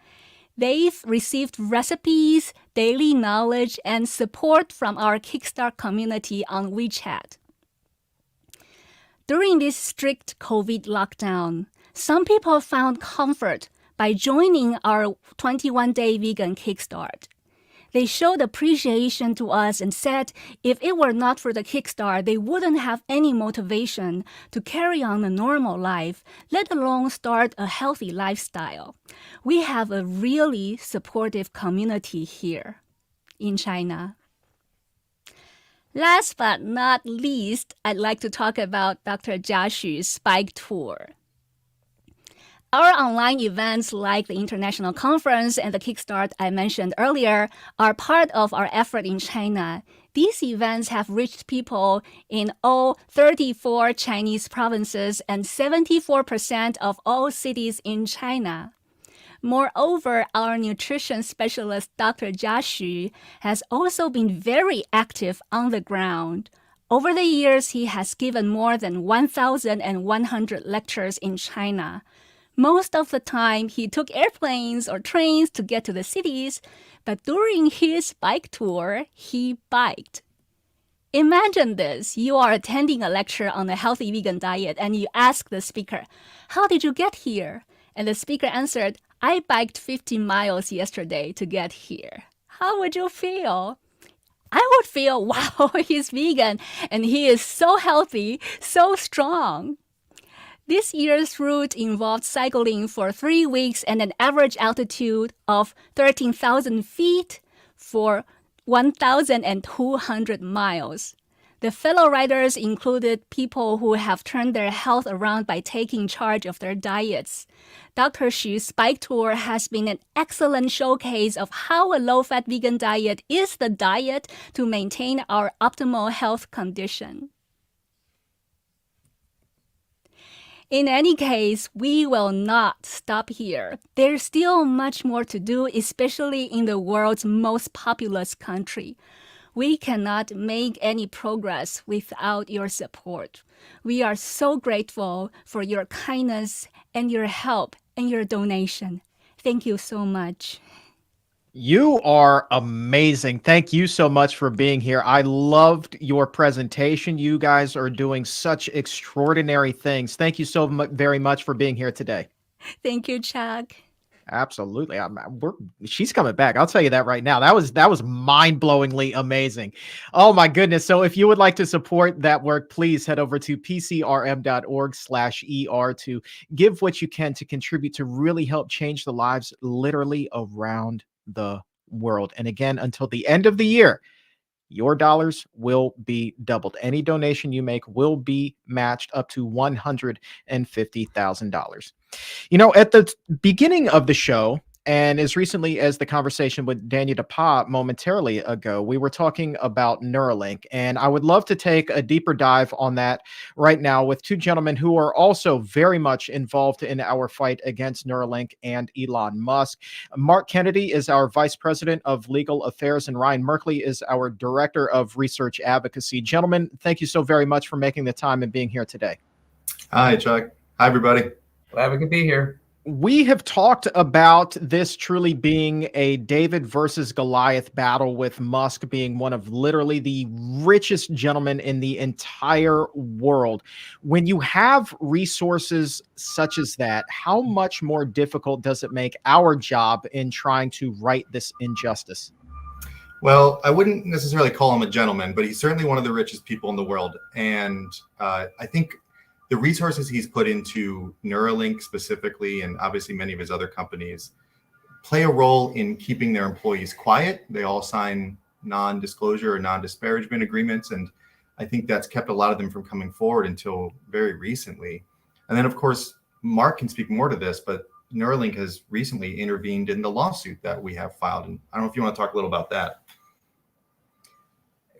They've received recipes, daily knowledge, and support from our Kickstart community on WeChat. During this strict COVID lockdown, some people found comfort by joining our 21-day vegan Kickstart. They showed appreciation to us and said if it were not for the Kickstart, they wouldn't have any motivation to carry on a normal life, let alone start a healthy lifestyle. We have a really supportive community here in China. Last but not least, I'd like to talk about Dr. Jia Xu's Spike Tour. Our online events like the International Conference and the Kickstart I mentioned earlier are part of our effort in China. These events have reached people in all 34 Chinese provinces and 74% of all cities in China. Moreover, our nutrition specialist, Dr. Jia Xu, has also been very active on the ground. Over the years, he has given more than 1,100 lectures in China. Most of the time, he took airplanes or trains to get to the cities, but during his bike tour, he biked. Imagine this. You are attending a lecture on a healthy vegan diet and you ask the speaker, "How did you get here?" And the speaker answered, "I biked 50 miles yesterday to get here." How would you feel? I would feel, wow, he's vegan and he is so healthy, so strong. This year's route involved cycling for 3 weeks and an average altitude of 13,000 feet for 1,200 miles. The fellow riders included people who have turned their health around by taking charge of their diets. Dr. Xu's Spike Tour has been an excellent showcase of how a low-fat vegan diet is the diet to maintain our optimal health condition. In any case, we will not stop here. There's still much more to do, especially in the world's most populous country. We cannot make any progress without your support. We are so grateful for your kindness and your help and your donation. Thank you so much. You are amazing. Thank you so much for being here. I loved your presentation. You guys are doing such extraordinary things. Thank you so very much for being here today. Thank you, Chuck. Absolutely. She's coming back. I'll tell you that right now. That was mind-blowingly amazing. Oh my goodness. So if you would like to support that work, please head over to pcrm.org/ER to give what you can to contribute to really help change the lives literally around the world. And again, until the end of the year, your dollars will be doubled. Any donation you make will be matched up to $150,000. You know, at the beginning of the show, and as recently as the conversation with Daniel DePa momentarily ago, we were talking about Neuralink, and I would love to take a deeper dive on that right now with two gentlemen who are also very much involved in our fight against Neuralink and Elon Musk. Mark Kennedy is our Vice President of Legal Affairs, and Ryan Merkley is our Director of Research Advocacy. Gentlemen, thank you so very much for making the time and being here today. Hi, Chuck. Hi, everybody. Glad we could be here. We have talked about this truly being a David versus Goliath battle, with Musk being one of literally the richest gentlemen in the entire world. When you have resources such as that, how much more difficult does it make our job in trying to right this injustice? Well, I wouldn't necessarily call him a gentleman, but he's certainly one of the richest people in the world. And I think the resources he's put into Neuralink specifically, and obviously many of his other companies, play a role in keeping their employees quiet. They all sign non-disclosure or non-disparagement agreements. And I think that's kept a lot of them from coming forward until very recently. And then, of course, Mark can speak more to this, but Neuralink has recently intervened in the lawsuit that we have filed. And I don't know if you want to talk a little about that.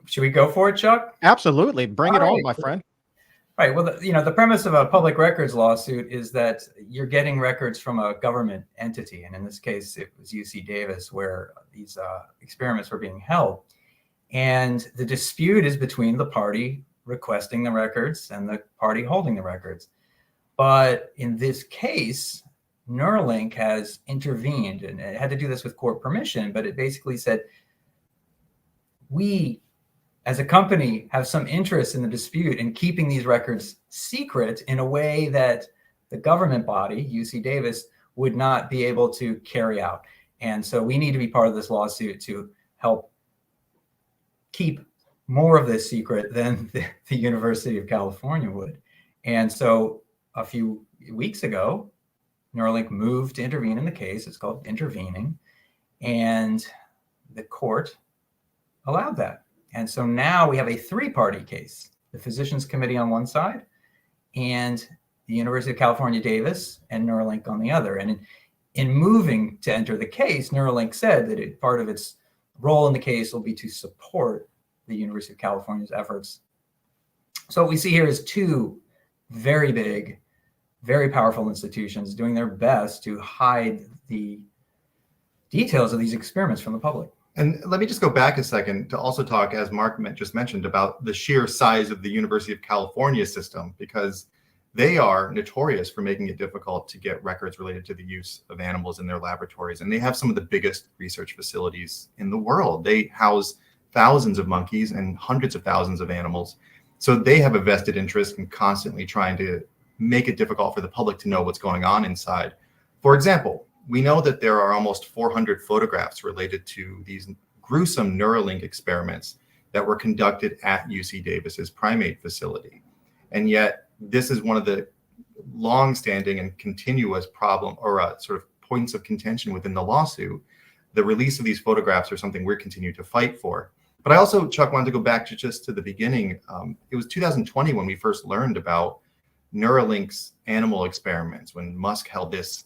Should we go for it, Chuck? Absolutely. Bring it All on, right. my friend. Right. Well, the premise of a public records lawsuit is that you're getting records from a government entity. And in this case, it was UC Davis where these experiments were being held. And the dispute is between the party requesting the records and the party holding the records. But in this case, Neuralink has intervened, and it had to do this with court permission, but it basically said, we as a company have some interest in the dispute in keeping these records secret in a way that the government body, UC Davis, would not be able to carry out. And so we need to be part of this lawsuit to help keep more of this secret than the University of California would. And so a few weeks ago, Neuralink moved to intervene in the case. It's called intervening. And the court allowed that. And so now we have a three-party case, the Physicians Committee on one side and the University of California, Davis, and Neuralink on the other. And in moving to enter the case, Neuralink said that part of its role in the case will be to support the University of California's efforts. So what we see here is two very big, very powerful institutions doing their best to hide the details of these experiments from the public. And let me just go back a second to also talk, as Mark just mentioned, about the sheer size of the University of California system, because they are notorious for making it difficult to get records related to the use of animals in their laboratories. And they have some of the biggest research facilities in the world. They house thousands of monkeys and hundreds of thousands of animals. So they have a vested interest in constantly trying to make it difficult for the public to know what's going on inside. For example, we know that there are almost 400 photographs related to these gruesome Neuralink experiments that were conducted at UC Davis's primate facility. And yet this is one of the long-standing and continuous problem or sort of points of contention within the lawsuit. The release of these photographs are something we're continuing to fight for. But I also, Chuck, wanted to go back to just to the beginning. It was 2020 when we first learned about Neuralink's animal experiments, when Musk held this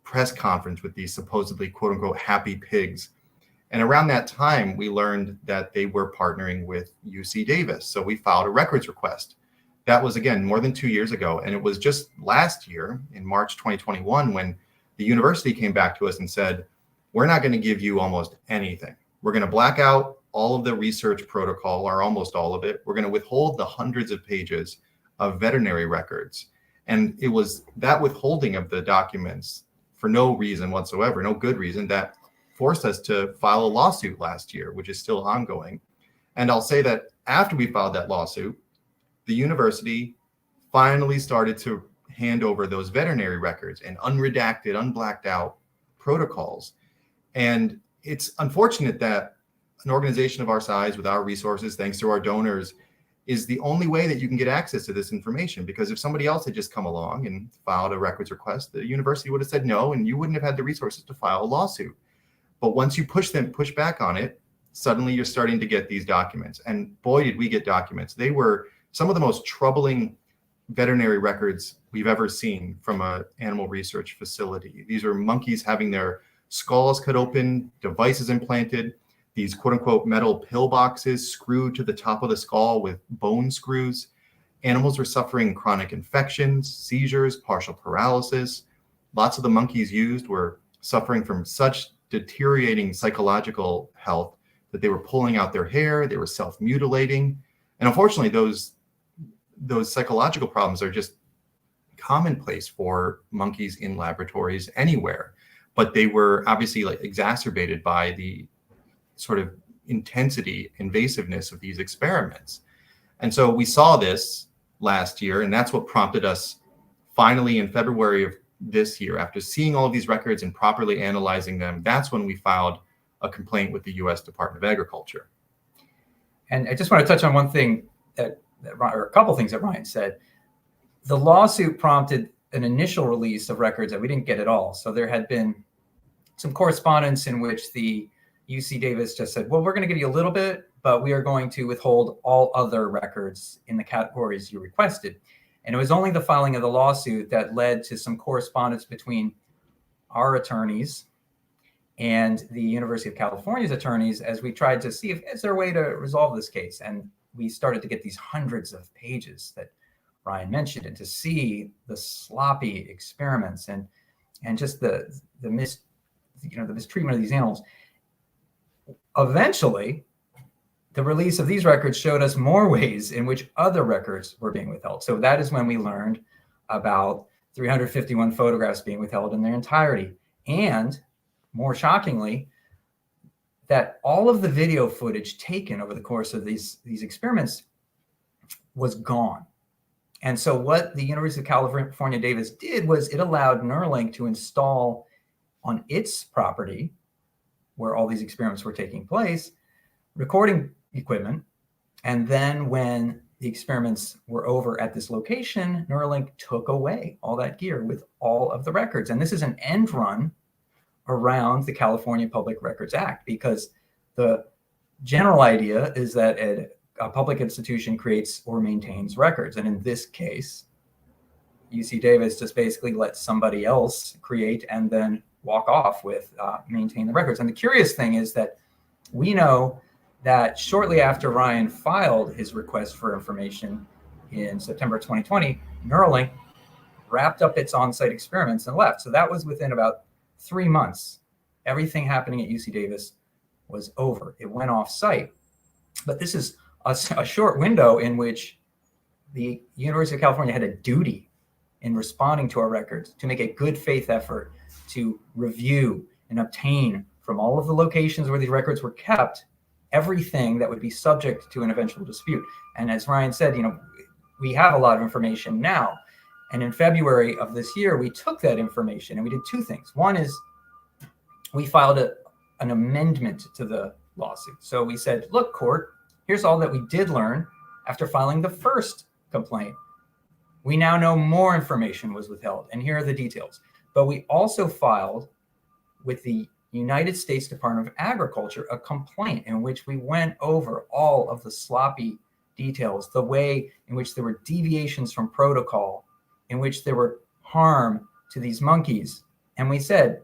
press conference with these supposedly quote unquote happy pigs. And around that time, we learned that they were partnering with UC Davis. So we filed a records request. That was, again, more than 2 years ago. And it was just last year in March 2021 when the university came back to us and said, we're not going to give you almost anything. We're going to black out all of the research protocol, or almost all of it. We're going to withhold the hundreds of pages of veterinary records. And it was that withholding of the documents for no reason whatsoever, no good reason, that forced us to file a lawsuit last year, which is still ongoing. And I'll say that after we filed that lawsuit, the university finally started to hand over those veterinary records and unredacted, unblacked out protocols. And it's unfortunate that an organization of our size, with our resources, thanks to our donors, is the only way that you can get access to this information. Because if somebody else had just come along and filed a records request, the university would have said no, and you wouldn't have had the resources to file a lawsuit. But once you push back on it, suddenly you're starting to get these documents. And boy, did we get documents. They were some of the most troubling veterinary records we've ever seen from an animal research facility. These are monkeys having their skulls cut open, devices implanted, these quote unquote metal pillboxes screwed to the top of the skull with bone screws. Animals were suffering chronic infections, seizures, partial paralysis. Lots of the monkeys used were suffering from such deteriorating psychological health that they were pulling out their hair, they were self-mutilating. And unfortunately, those psychological problems are just commonplace for monkeys in laboratories anywhere. But they were obviously exacerbated by the sort of intensity, invasiveness of these experiments. And so we saw this last year, and that's what prompted us finally in February of this year, after seeing all of these records and properly analyzing them, that's when we filed a complaint with the US Department of Agriculture. And I just want to touch on one thing or a couple things that Ryan said. The lawsuit prompted an initial release of records that we didn't get at all. So there had been some correspondence in which the UC Davis just said, well, we're going to give you a little bit, but we are going to withhold all other records in the categories you requested. And it was only the filing of the lawsuit that led to some correspondence between our attorneys and the University of California's attorneys as we tried to see if is there a way to resolve this case. And we started to get these hundreds of pages that Ryan mentioned, and to see the sloppy experiments and just the mistreatment of these animals. Eventually, the release of these records showed us more ways in which other records were being withheld. So that is when we learned about 351 photographs being withheld in their entirety. And more shockingly, that all of the video footage taken over the course of these experiments was gone. And so what the University of California, Davis did was it allowed Neuralink to install on its property, where all these experiments were taking place, recording equipment. And then when the experiments were over at this location, Neuralink took away all that gear with all of the records. And this is an end run around the California Public Records Act, because the general idea is that a public institution creates or maintains records. And in this case, UC Davis just basically lets somebody else create and then walk off with maintain the records. And the curious thing is that we know that shortly after Ryan filed his request for information in September 2020, Neuralink wrapped up its on-site experiments and left. So that was within about 3 months. Everything happening at UC Davis was over. It went off-site. But this is a short window in which the University of California had a duty in responding to our records to make a good faith effort to review and obtain from all of the locations where these records were kept everything that would be subject to an eventual dispute. And as Ryan said, we have a lot of information now. And in February of this year, we took that information and we did two things. One is we filed an amendment to the lawsuit. So we said, look, court, here's all that we did learn after filing the first complaint. We now know more information was withheld, and here are the details. But we also filed with the United States Department of Agriculture a complaint in which we went over all of the sloppy details, the way in which there were deviations from protocol, in which there were harm to these monkeys. And we said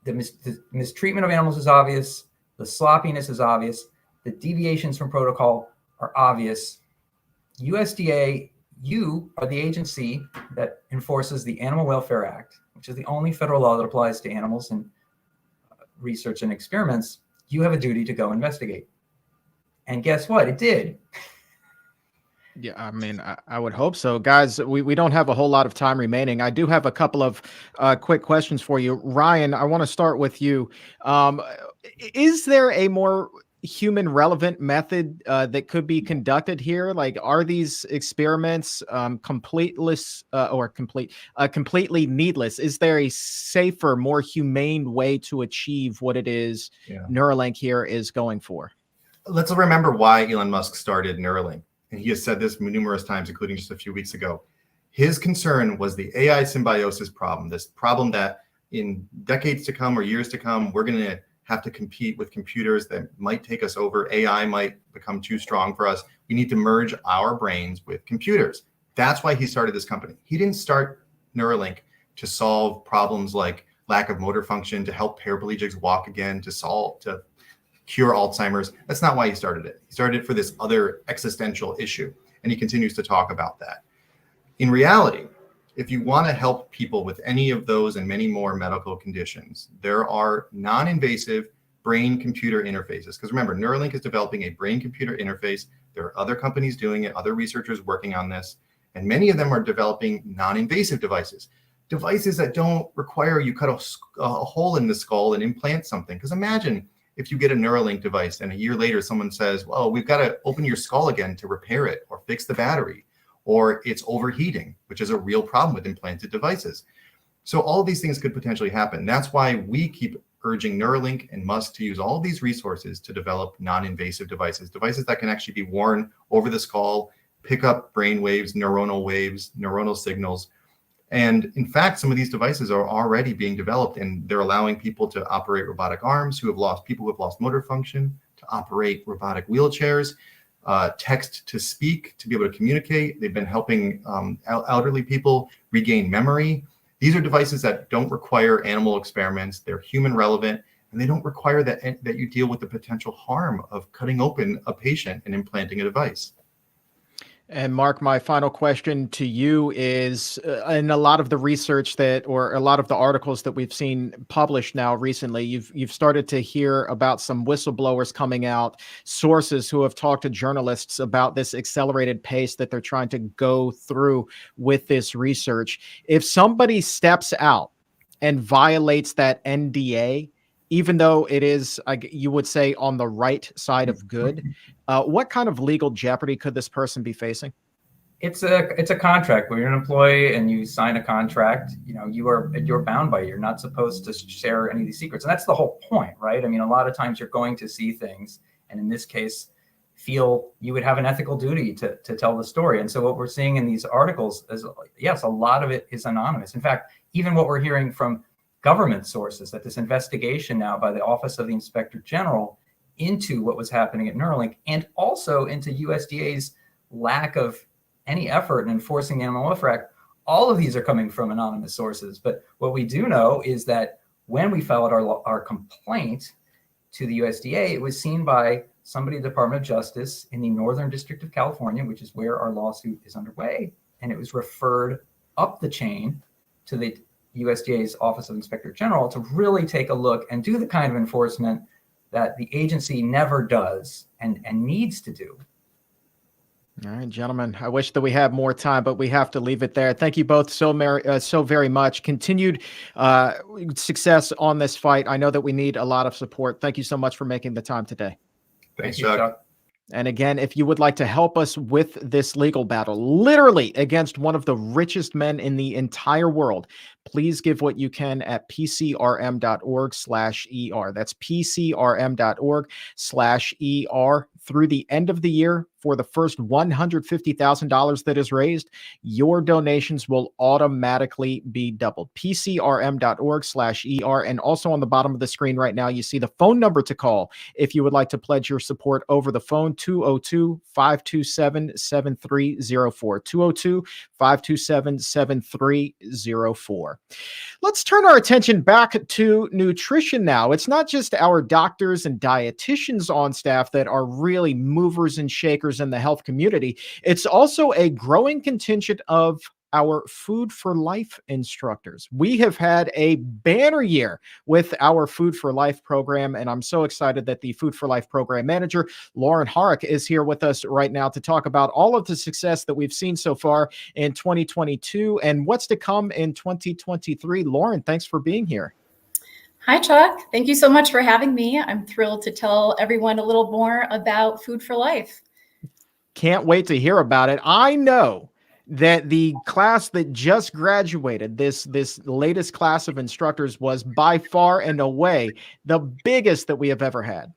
the mistreatment of animals is obvious, the sloppiness is obvious, the deviations from protocol are obvious. USDA, you are the agency that enforces the Animal Welfare Act, which is the only federal law that applies to animals in research and experiments. You have a duty to go investigate. And guess what? It did. Yeah, I mean, I would hope so. Guys, we don't have a whole lot of time remaining. I do have a couple of quick questions for you. Ryan, I want to start with you. Is there a more human relevant method that could be conducted here? Like, are these experiments completely needless? Is there a safer, more humane way to achieve what it is Neuralink here is going for? Let's remember why Elon Musk started Neuralink. And he has said this numerous times, including just a few weeks ago. His concern was the AI symbiosis problem, this problem that in decades to come or years to come, we're going to have to compete with computers that might take us over. AI might become too strong for us. We need to merge our brains with computers. That's why he started this company. He didn't start Neuralink to solve problems like lack of motor function, to help paraplegics walk again, to cure Alzheimer's. That's not why he started it. He started it for this other existential issue, and he continues to talk about that. In reality, if you want to help people with any of those and many more medical conditions, there are non-invasive brain-computer interfaces. Because remember, Neuralink is developing a brain-computer interface. There are other companies doing it, other researchers working on this, and many of them are developing non-invasive devices that don't require you cut a hole in the skull and implant something. Because imagine if you get a Neuralink device and a year later someone says, well, we've got to open your skull again to repair it or fix the battery, or it's overheating, which is a real problem with implanted devices. So all of these things could potentially happen. That's why we keep urging Neuralink and Musk to use all of these resources to develop non-invasive devices that can actually be worn over the skull, pick up brain waves, neuronal signals. And in fact, some of these devices are already being developed, and they're allowing people to operate robotic arms people who have lost motor function, to operate robotic wheelchairs. text to speak, to be able to communicate. They've been helping elderly people regain memory. These are devices that don't require animal experiments. They're human relevant, and they don't require that you deal with the potential harm of cutting open a patient and implanting a device. And Mark, my final question to you is, in a lot of the research or a lot of the articles that we've seen published now recently, you've started to hear about some whistleblowers coming out, sources who have talked to journalists about this accelerated pace that they're trying to go through with this research. If somebody steps out and violates that NDA, even though it is, you would say, on the right side of good, what kind of legal jeopardy could this person be facing? It's a contract where you're an employee and you sign a contract. You're bound by it. You're not supposed to share any of these secrets, and that's the whole point, right? I mean, a lot of times you're going to see things, and in this case, feel you would have an ethical duty to tell the story. And so what we're seeing in these articles is, yes, a lot of it is anonymous. In fact, even what we're hearing from government sources, that this investigation now by the Office of the Inspector General into what was happening at Neuralink, and also into USDA's lack of any effort in enforcing the Animal Welfare Act, all of these are coming from anonymous sources. But what we do know is that when we filed our complaint to the USDA, it was seen by somebody at the Department of Justice in the Northern District of California, which is where our lawsuit is underway, and it was referred up the chain to the USDA's Office of Inspector General to really take a look and do the kind of enforcement that the agency never does and needs to do. All right, gentlemen, I wish that we had more time, but we have to leave it there. Thank you both so very much. Continued success on this fight. I know that we need a lot of support. Thank you so much for making the time today. Thanks, Chuck. And again, if you would like to help us with this legal battle, literally against one of the richest men in the entire world, please give what you can at pcrm.org/ER. That's pcrm.org/ER. Through the end of the year, for the first $150,000 that is raised, your donations will automatically be doubled. pcrm.org/ER. And also on the bottom of the screen right now, you see the phone number to call if you would like to pledge your support over the phone, 202-527-7304. 202-527-7304. Let's turn our attention back to nutrition now. It's not just our doctors and dietitians on staff that are really movers and shakers in the health community. It's also a growing contingent of our Food for Life instructors. We have had a banner year with our Food for Life program, and I'm so excited that the Food for Life program manager, Lauren Harick, is here with us right now to talk about all of the success that we've seen so far in 2022 and what's to come in 2023. Lauren, thanks for being here. Hi, Chuck. Thank you so much for having me. I'm thrilled to tell everyone a little more about Food for Life. Can't wait to hear about it. I know that the class that just graduated, this latest class of instructors, was by far and away the biggest that we have ever had.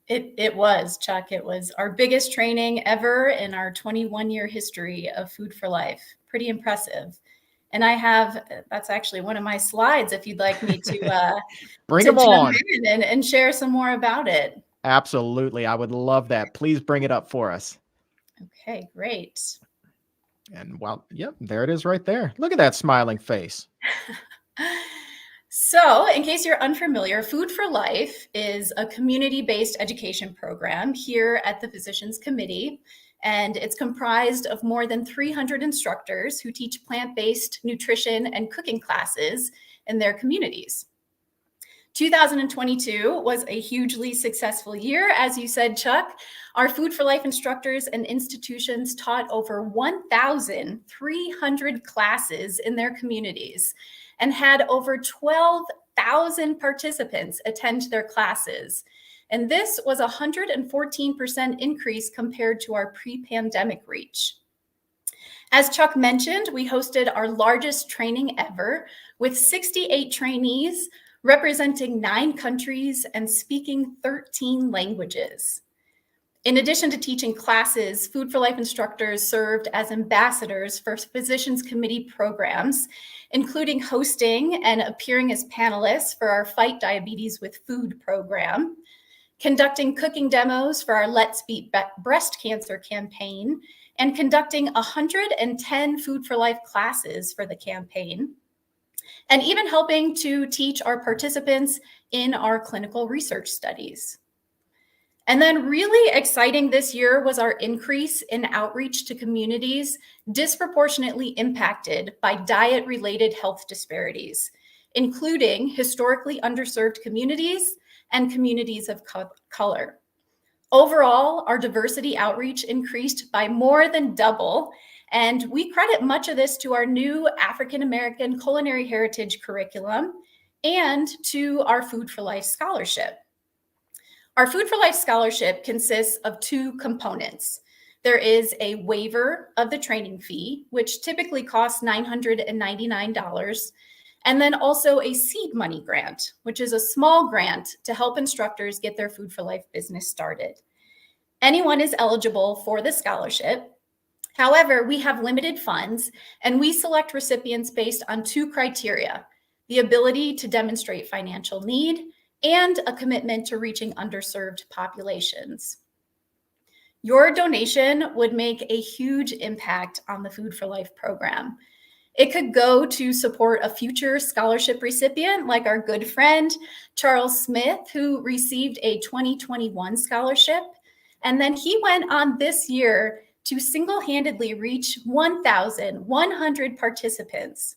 It was, Chuck. It was our biggest training ever in our 21-year history of Food for Life. Pretty impressive. And that's actually one of my slides if you'd like me to bring them on and share some more about it. Absolutely. I would love that. Please bring it up for us. Okay, great. And yep, there it is right there. Look at that smiling face. So, in case you're unfamiliar, Food for Life is a community-based education program here at the Physicians Committee, and it's comprised of more than 300 instructors who teach plant-based nutrition and cooking classes in their communities. 2022 was a hugely successful year. As you said, Chuck, our Food for Life instructors and institutions taught over 1,300 classes in their communities and had over 12,000 participants attend their classes. And this was a 114% increase compared to our pre-pandemic reach. As Chuck mentioned, we hosted our largest training ever with 68 trainees representing 9 countries and speaking 13 languages. In addition to teaching classes, Food for Life instructors served as ambassadors for Physicians Committee programs, including hosting and appearing as panelists for our Fight Diabetes with Food program, conducting cooking demos for our Let's Beat Breast Cancer campaign, and conducting 110 Food for Life classes for the campaign, and even helping to teach our participants in our clinical research studies. And then really exciting this year was our increase in outreach to communities disproportionately impacted by diet-related health disparities, including historically underserved communities and communities of color. Overall, our diversity outreach increased by more than double, and we credit much of this to our new African American culinary heritage curriculum and to our Food for Life scholarship. Our Food for Life scholarship consists of two components. There is a waiver of the training fee, which typically costs $999, and then also a seed money grant, which is a small grant to help instructors get their Food for Life business started. Anyone is eligible for the scholarship. However, we have limited funds, and we select recipients based on two criteria: the ability to demonstrate financial need and a commitment to reaching underserved populations. Your donation would make a huge impact on the Food for Life program. It could go to support a future scholarship recipient, like our good friend, Charles Smith, who received a 2021 scholarship. And then he went on this year to single-handedly reach 1,100 participants.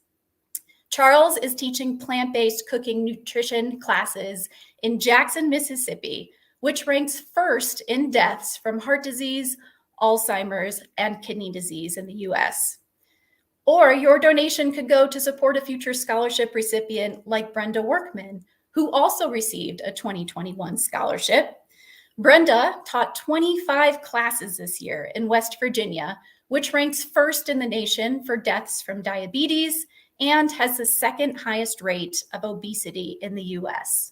Charles is teaching plant-based cooking nutrition classes in Jackson, Mississippi, which ranks first in deaths from heart disease, Alzheimer's, and kidney disease in the US. Or your donation could go to support a future scholarship recipient like Brenda Workman, who also received a 2021 scholarship. Brenda taught 25 classes this year in West Virginia, which ranks first in the nation for deaths from diabetes and has the second highest rate of obesity in the US.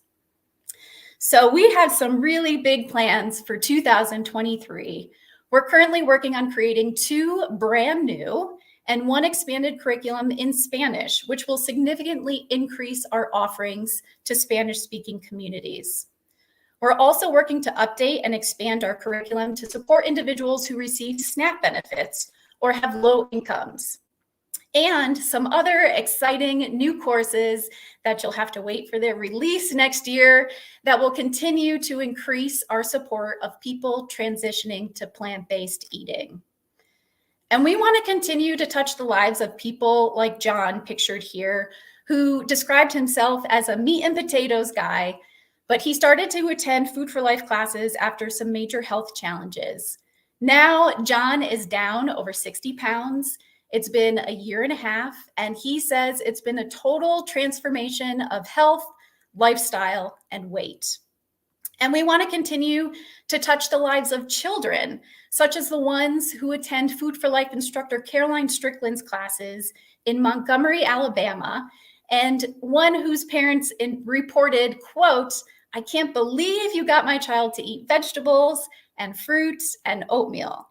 So we have some really big plans for 2023. We're currently working on creating 2 brand new and 1 expanded curriculum in Spanish, which will significantly increase our offerings to Spanish-speaking communities. We're also working to update and expand our curriculum to support individuals who receive SNAP benefits or have low incomes. And some other exciting new courses that you'll have to wait for their release next year that will continue to increase our support of people transitioning to plant-based eating. And we want to continue to touch the lives of people like John, pictured here, who described himself as a meat and potatoes guy, but he started to attend Food for Life classes after some major health challenges. Now, John is down over 60 pounds. It's been a year and a half, and he says it's been a total transformation of health, lifestyle, and weight. And we want to continue to touch the lives of children, such as the ones who attend Food for Life instructor Caroline Strickland's classes in Montgomery, Alabama, and one whose parents reported, quote, "I can't believe you got my child to eat vegetables and fruits and oatmeal."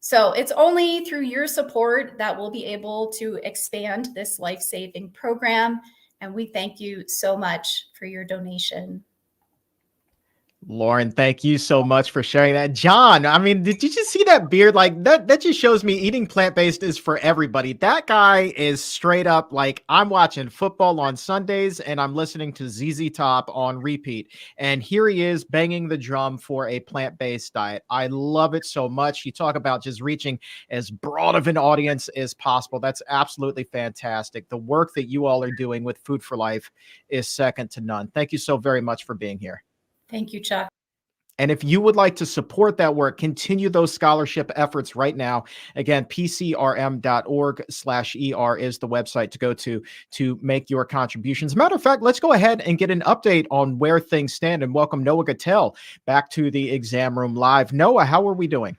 So it's only through your support that we'll be able to expand this life-saving program. And we thank you so much for your donation. Lauren, thank you so much for sharing that. John, I mean, did you just see that beard? Like that just shows me eating plant-based is for everybody. That guy is straight up like, I'm watching football on Sundays and I'm listening to ZZ Top on repeat. And here he is banging the drum for a plant-based diet. I love it so much. You talk about just reaching as broad of an audience as possible. That's absolutely fantastic. The work that you all are doing with Food for Life is second to none. Thank you so very much for being here. Thank you, Chuck. And if you would like to support that work, continue those scholarship efforts right now. Again, pcrm.org/ER is the website to go to make your contributions. Matter of fact, let's go ahead and get an update on where things stand and welcome Noah Gattel back to the exam room live. Noah, how are we doing?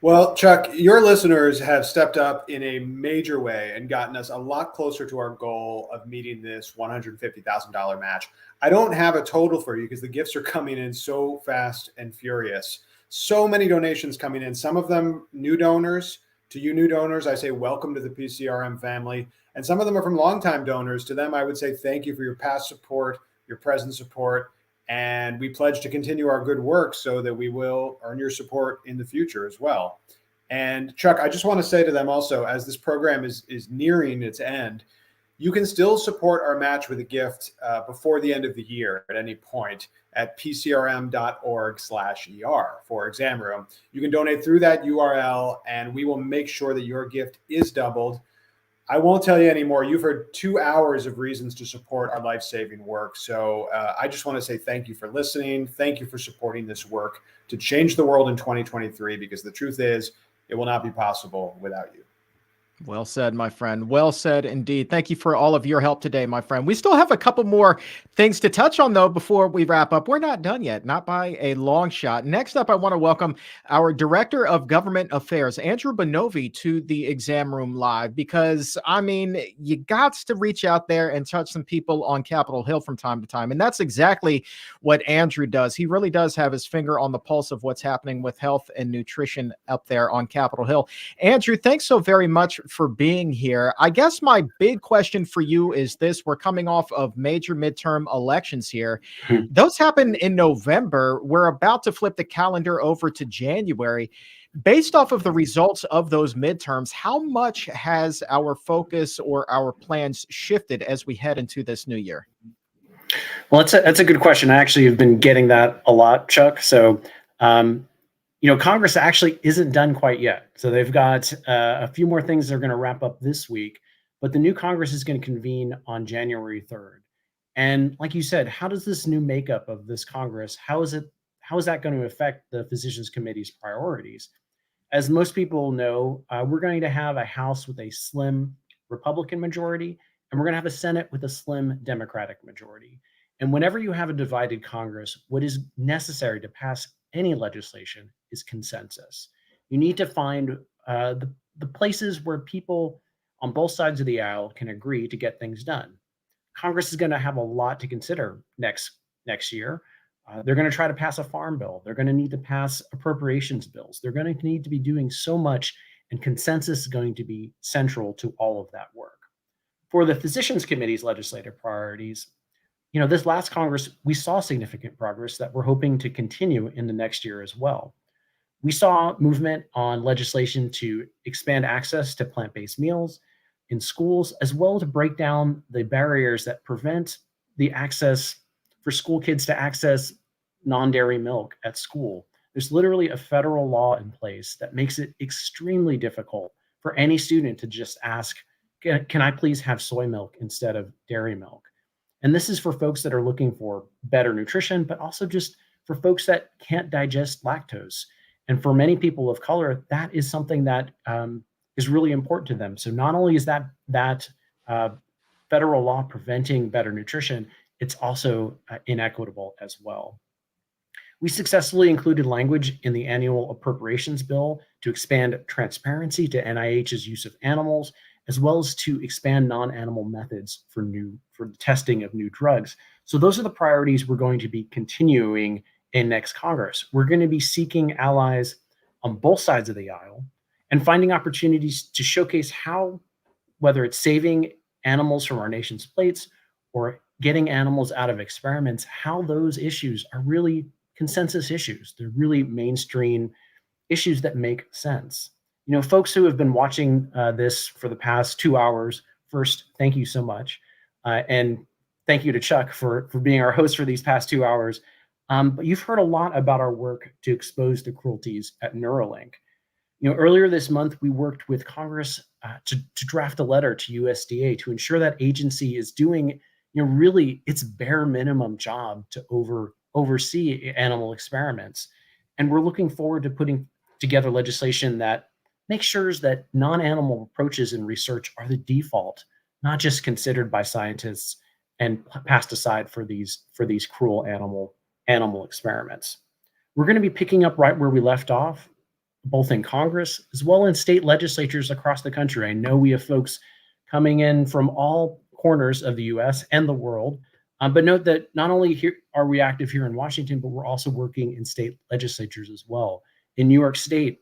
Well, Chuck, your listeners have stepped up in a major way and gotten us a lot closer to our goal of meeting this $150,000 match. I don't have a total for you because the gifts are coming in so fast and furious. So many donations coming in, some of them new donors. To you new donors, I say welcome to the PCRM family. And some of them are from longtime donors. To them, I would say thank you for your past support, your present support. And we pledge to continue our good work so that we will earn your support in the future as well. And Chuck, I just want to say to them also, as this program is nearing its end, you can still support our match with a gift before the end of the year at any point at pcrm.org/ER for Exam Room. You can donate through that URL, and we will make sure that your gift is doubled. I won't tell you anymore. You've heard 2 hours of reasons to support our life-saving work. So I just want to say thank you for listening. Thank you for supporting this work to change the world in 2023, because the truth is, it will not be possible without you. Well said, my friend. Well said indeed. Thank you for all of your help today, my friend. We still have a couple more things to touch on, though, before we wrap up. We're not done yet, not by a long shot. Next up, I want to welcome our Director of Government Affairs, Andrew Bonovi, to the Exam Room Live, because, I mean, you got to reach out there and touch some people on Capitol Hill from time to time. And that's exactly what Andrew does. He really does have his finger on the pulse of what's happening with health and nutrition up there on Capitol Hill. Andrew, thanks so very much for being here. I guess my big question for you is this: we're coming off of major midterm elections here. Those happen in November. We're about to flip the calendar over to January. Based off of the results of those midterms, how much has our focus or our plans shifted as we head into this new year? Well, that's a good question. I actually have been getting that a lot, Chuck. So, Congress actually isn't done quite yet. So they've got a few more things they're going to wrap up this week, but the new Congress is going to convene on January 3rd. And like you said, how does this new makeup of this Congress, how is that going to affect the Physicians Committee's priorities? As most people know, we're going to have a House with a slim Republican majority, and we're going to have a Senate with a slim Democratic majority. And whenever you have a divided Congress, what is necessary to pass any legislation is consensus. You need to find the places where people on both sides of the aisle can agree to get things done. Congress is going to have a lot to consider next year. They're going to try to pass a farm bill. They're going to need to pass appropriations bills. They're going to need to be doing so much, and consensus is going to be central to all of that work. For the Physicians Committee's legislative priorities, this last Congress, we saw significant progress that we're hoping to continue in the next year as well. We saw movement on legislation to expand access to plant-based meals in schools, as well as to break down the barriers that prevent the access for school kids to access non-dairy milk at school. There's literally a federal law in place that makes it extremely difficult for any student to just ask, can I please have soy milk instead of dairy milk? And this is for folks that are looking for better nutrition, but also just for folks that can't digest lactose. And for many people of color, that is something that is really important to them. So not only is that federal law preventing better nutrition, it's also inequitable as well. We successfully included language in the annual appropriations bill to expand transparency to NIH's use of animals, as well as to expand non-animal methods for the testing of new drugs. So those are the priorities we're going to be continuing in next Congress. We're going to be seeking allies on both sides of the aisle and finding opportunities to showcase how, whether it's saving animals from our nation's plates or getting animals out of experiments, how those issues are really consensus issues. They're really mainstream issues that make sense. Folks who have been watching this for the past 2 hours, first, thank you so much. And thank you to Chuck for being our host for these past 2 hours. But you've heard a lot about our work to expose the cruelties at Neuralink. Earlier this month, we worked with Congress to draft a letter to USDA to ensure that agency is doing really its bare minimum job to oversee animal experiments. And we're looking forward to putting together legislation that makes sure that non-animal approaches in research are the default, not just considered by scientists and passed aside for these cruel animal experiments. We're going to be picking up right where we left off, both in Congress as well as state legislatures across the country. I know we have folks coming in from all corners of the US and the world, but note that not only are we active here in Washington, but we're also working in state legislatures as well. In New York State,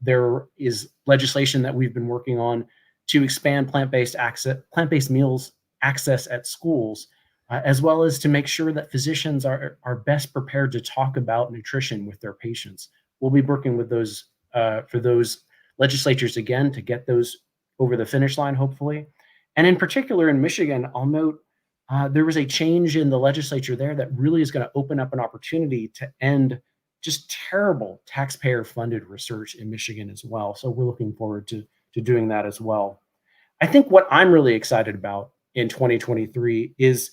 there is legislation that we've been working on to expand plant-based meals access at schools, as well as to make sure that physicians are best prepared to talk about nutrition with their patients. We'll be working with those for those legislatures again to get those over the finish line, hopefully. And in particular, in Michigan, I'll note there was a change in the legislature there that really is going to open up an opportunity to end just terrible taxpayer-funded research in Michigan as well. So we're looking forward to doing that as well. I think what I'm really excited about in 2023 is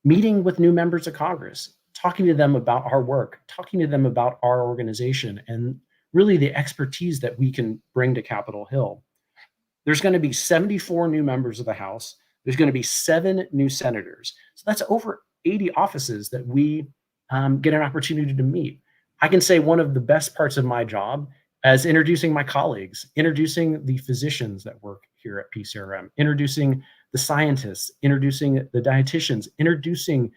meeting with new members of Congress, talking to them about our work, talking to them about our organization, and really the expertise that we can bring to Capitol Hill. There's going to be 74 new members of the House. There's going to be 7 new senators. So that's over 80 offices that we get an opportunity to meet. I can say one of the best parts of my job as introducing my colleagues, introducing the physicians that work here at PCRM, introducing the scientists, introducing the dietitians, introducing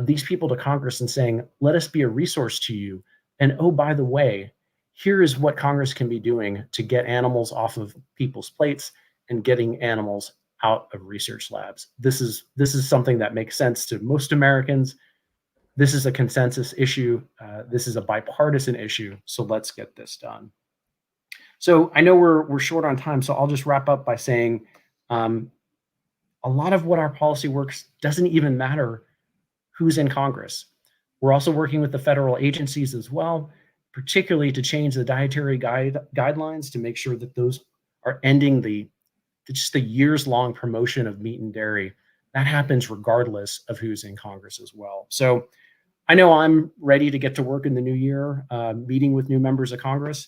these people to Congress and saying, let us be a resource to you. And oh, by the way, here is what Congress can be doing to get animals off of people's plates and getting animals out of research labs. This is something that makes sense to most Americans. This is a consensus issue. This is a bipartisan issue. So let's get this done. So I know we're short on time, so I'll just wrap up by saying a lot of what our policy works doesn't even matter who's in Congress. We're also working with the federal agencies as well, particularly to change the dietary guidelines to make sure that those are ending just the years-long promotion of meat and dairy. That happens regardless of who's in Congress as well. So I know I'm ready to get to work in the new year, meeting with new members of Congress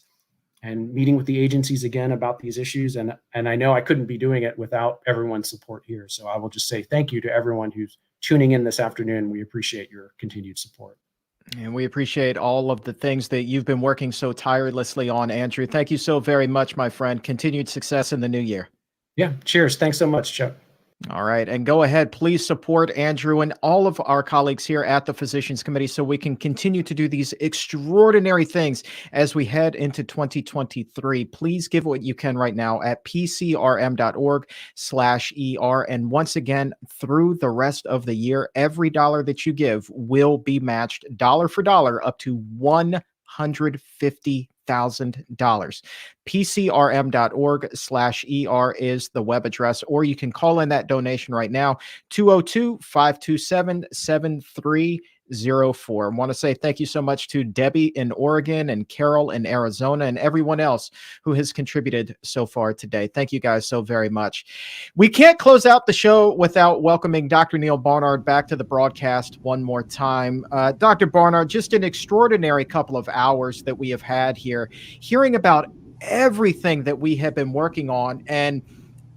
and meeting with the agencies again about these issues. And I know I couldn't be doing it without everyone's support here. So I will just say thank you to everyone who's tuning in this afternoon. We appreciate your continued support. And we appreciate all of the things that you've been working so tirelessly on, Andrew. Thank you so very much, my friend. Continued success in the new year. Yeah, cheers. Thanks so much, Chuck. All right. And go ahead, please support Andrew and all of our colleagues here at the Physicians Committee so we can continue to do these extraordinary things as we head into 2023. Please give what you can right now at pcrm.org/ER. And once again, through the rest of the year, every dollar that you give will be matched dollar for dollar up to $150,000. pcrm.org/ER is the web address, or you can call in that donation right now, 202-527-7304. I want to say thank you so much to Debbie in Oregon and Carroll in Arizona and everyone else who has contributed so far today. Thank you guys so very much. We can't close out the show without welcoming Dr. Neal Barnard back to the broadcast one more time. Dr. Barnard, just an extraordinary couple of hours that we have had here, hearing about everything that we have been working on. And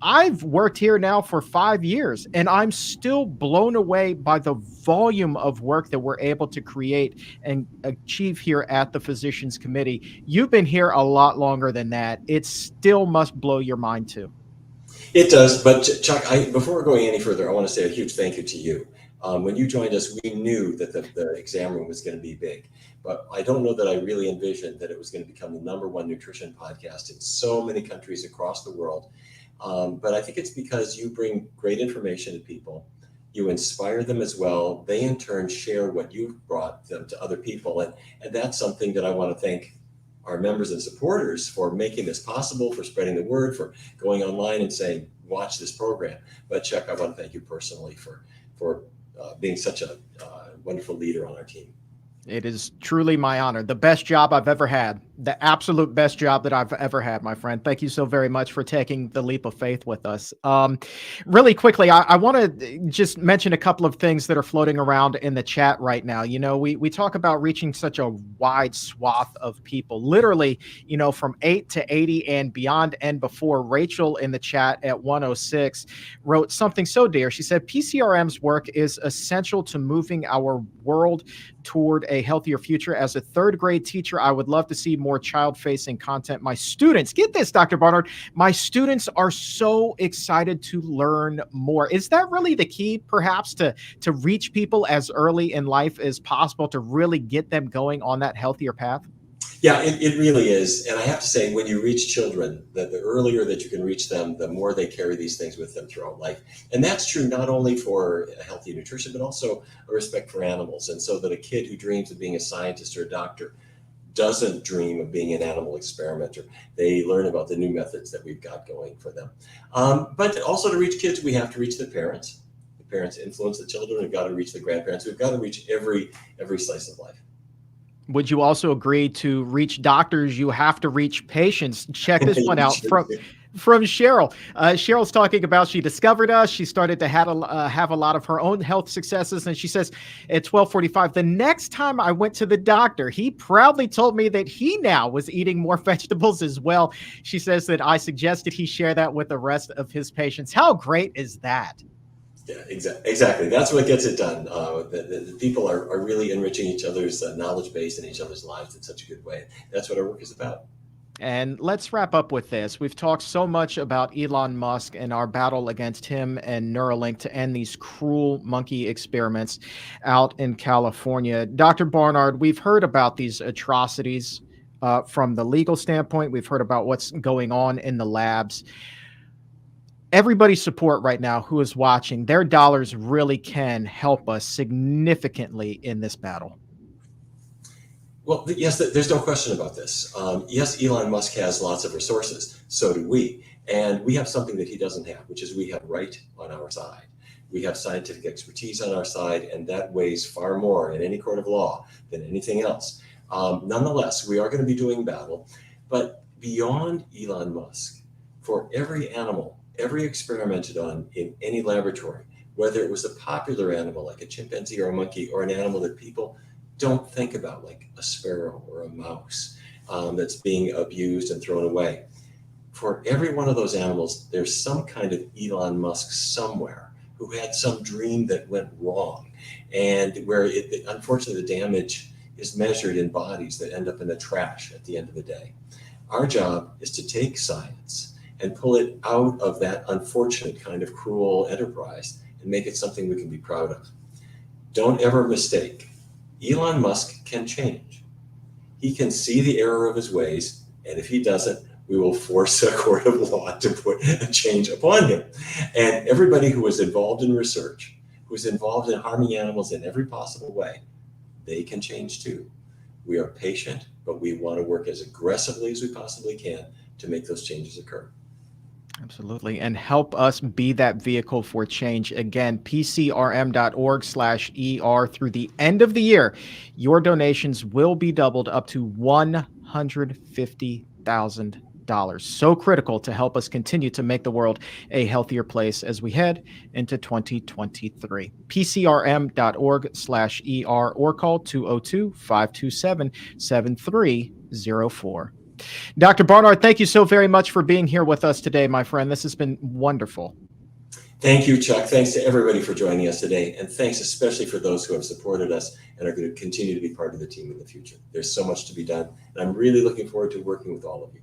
I've worked here now for 5 years, and I'm still blown away by the volume of work that we're able to create and achieve here at the Physicians Committee. You've been here a lot longer than that. It still must blow your mind too. It does, but Chuck, before going any further, I want to say a huge thank you to you. When you joined us, we knew that the exam room was going to be big, but I don't know that I really envisioned that it was going to become the #1 nutrition podcast in so many countries across the world. But I think it's because you bring great information to people. You inspire them as well. They in turn share what you've brought them to other people. And that's something that I want to thank our members and supporters for making this possible, for spreading the word, for going online and saying, watch this program. But Chuck, I want to thank you personally for being such a wonderful leader on our team. It is truly my honor. The best job I've ever had. The absolute best job that I've ever had, my friend. Thank you so very much for taking the leap of faith with us. Really quickly, I want to just mention a couple of things that are floating around in the chat right now. You know, we talk about reaching such a wide swath of people, literally, you know, from 8 to 80 and beyond and before. Rachel in the chat at 106 wrote something so dear. She said, PCRM's work is essential to moving our world toward a healthier future. As a 3rd grade teacher, I would love to see more child-facing content. My students, get this, Dr. Barnard, my students are so excited to learn more. Is that really the key, perhaps, to reach people as early in life as possible, to really get them going on that healthier path? Yeah, it really is. And I have to say, when you reach children, that the earlier that you can reach them, the more they carry these things with them throughout life. And that's true not only for healthy nutrition, but also a respect for animals. And so that a kid who dreams of being a scientist or a doctor doesn't dream of being an animal experimenter. They learn about the new methods that we've got going for them. But also to reach kids, we have to reach the parents. The parents influence the children. We've got to reach the grandparents. We've got to reach every slice of life. Would you also agree to reach doctors, you have to reach patients? Check this one out from Cheryl. Cheryl's talking about she discovered us. She started to have a lot of her own health successes. And she says at 12:45, the next time I went to the doctor, he proudly told me that he now was eating more vegetables as well. She says that I suggested he share that with the rest of his patients. How great is that? Yeah, exactly. That's what gets it done. The people are really enriching each other's knowledge base and each other's lives in such a good way. That's what our work is about. And let's wrap up with this. We've talked so much about Elon Musk and our battle against him and Neuralink to end these cruel monkey experiments out in California. Dr. Barnard, we've heard about these atrocities from the legal standpoint. We've heard about what's going on in the labs. Everybody's support right now who is watching, their dollars really can help us significantly in this battle. Well, yes, there's no question about this. Yes, Elon Musk has lots of resources. So do we. And we have something that he doesn't have, which is we have right on our side. We have scientific expertise on our side, and that weighs far more in any court of law than anything else. Nonetheless, we are going to be doing battle. But beyond Elon Musk, for every animal, every experimented on in any laboratory, whether it was a popular animal like a chimpanzee or a monkey, or an animal that people don't think about, like a sparrow or a mouse that's being abused and thrown away. For every one of those animals, there's some kind of Elon Musk somewhere who had some dream that went wrong, and where unfortunately the damage is measured in bodies that end up in the trash at the end of the day. Our job is to take science and pull it out of that unfortunate kind of cruel enterprise and make it something we can be proud of. Don't ever mistake. Elon Musk can change. He can see the error of his ways, and if he doesn't, we will force a court of law to put a change upon him. And everybody who is involved in research, who is involved in harming animals in every possible way, they can change too. We are patient, but we want to work as aggressively as we possibly can to make those changes occur. Absolutely. And help us be that vehicle for change. Again, pcrm.org/ER through the end of the year. Your donations will be doubled up to $150,000. So critical to help us continue to make the world a healthier place as we head into 2023. pcrm.org/ER or call 202-527-7304. Dr. Barnard, thank you so very much for being here with us today, my friend. This has been wonderful. Thank you, Chuck. Thanks to everybody for joining us today. And thanks especially for those who have supported us and are going to continue to be part of the team in the future. There's so much to be done, and I'm really looking forward to working with all of you.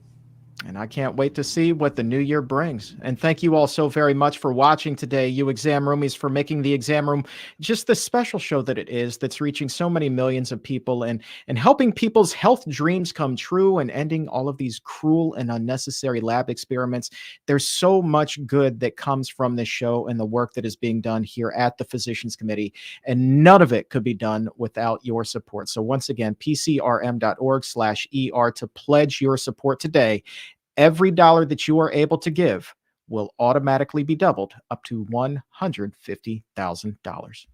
And I can't wait to see what the new year brings. And thank you all so very much for watching today, you exam roomies, for making the exam room just the special show that it is, that's reaching so many millions of people and helping people's health dreams come true and ending all of these cruel and unnecessary lab experiments. There's so much good that comes from this show and the work that is being done here at the Physicians Committee, and none of it could be done without your support. So once again, pcrm.org/ER to pledge your support today. Every dollar that you are able to give will automatically be doubled up to $150,000.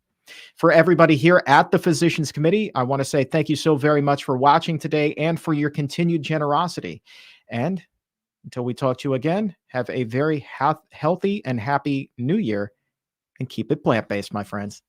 For everybody here at the Physicians Committee, I want to say thank you so very much for watching today and for your continued generosity. And until we talk to you again, have a very healthy and happy new year, and keep it plant-based, my friends.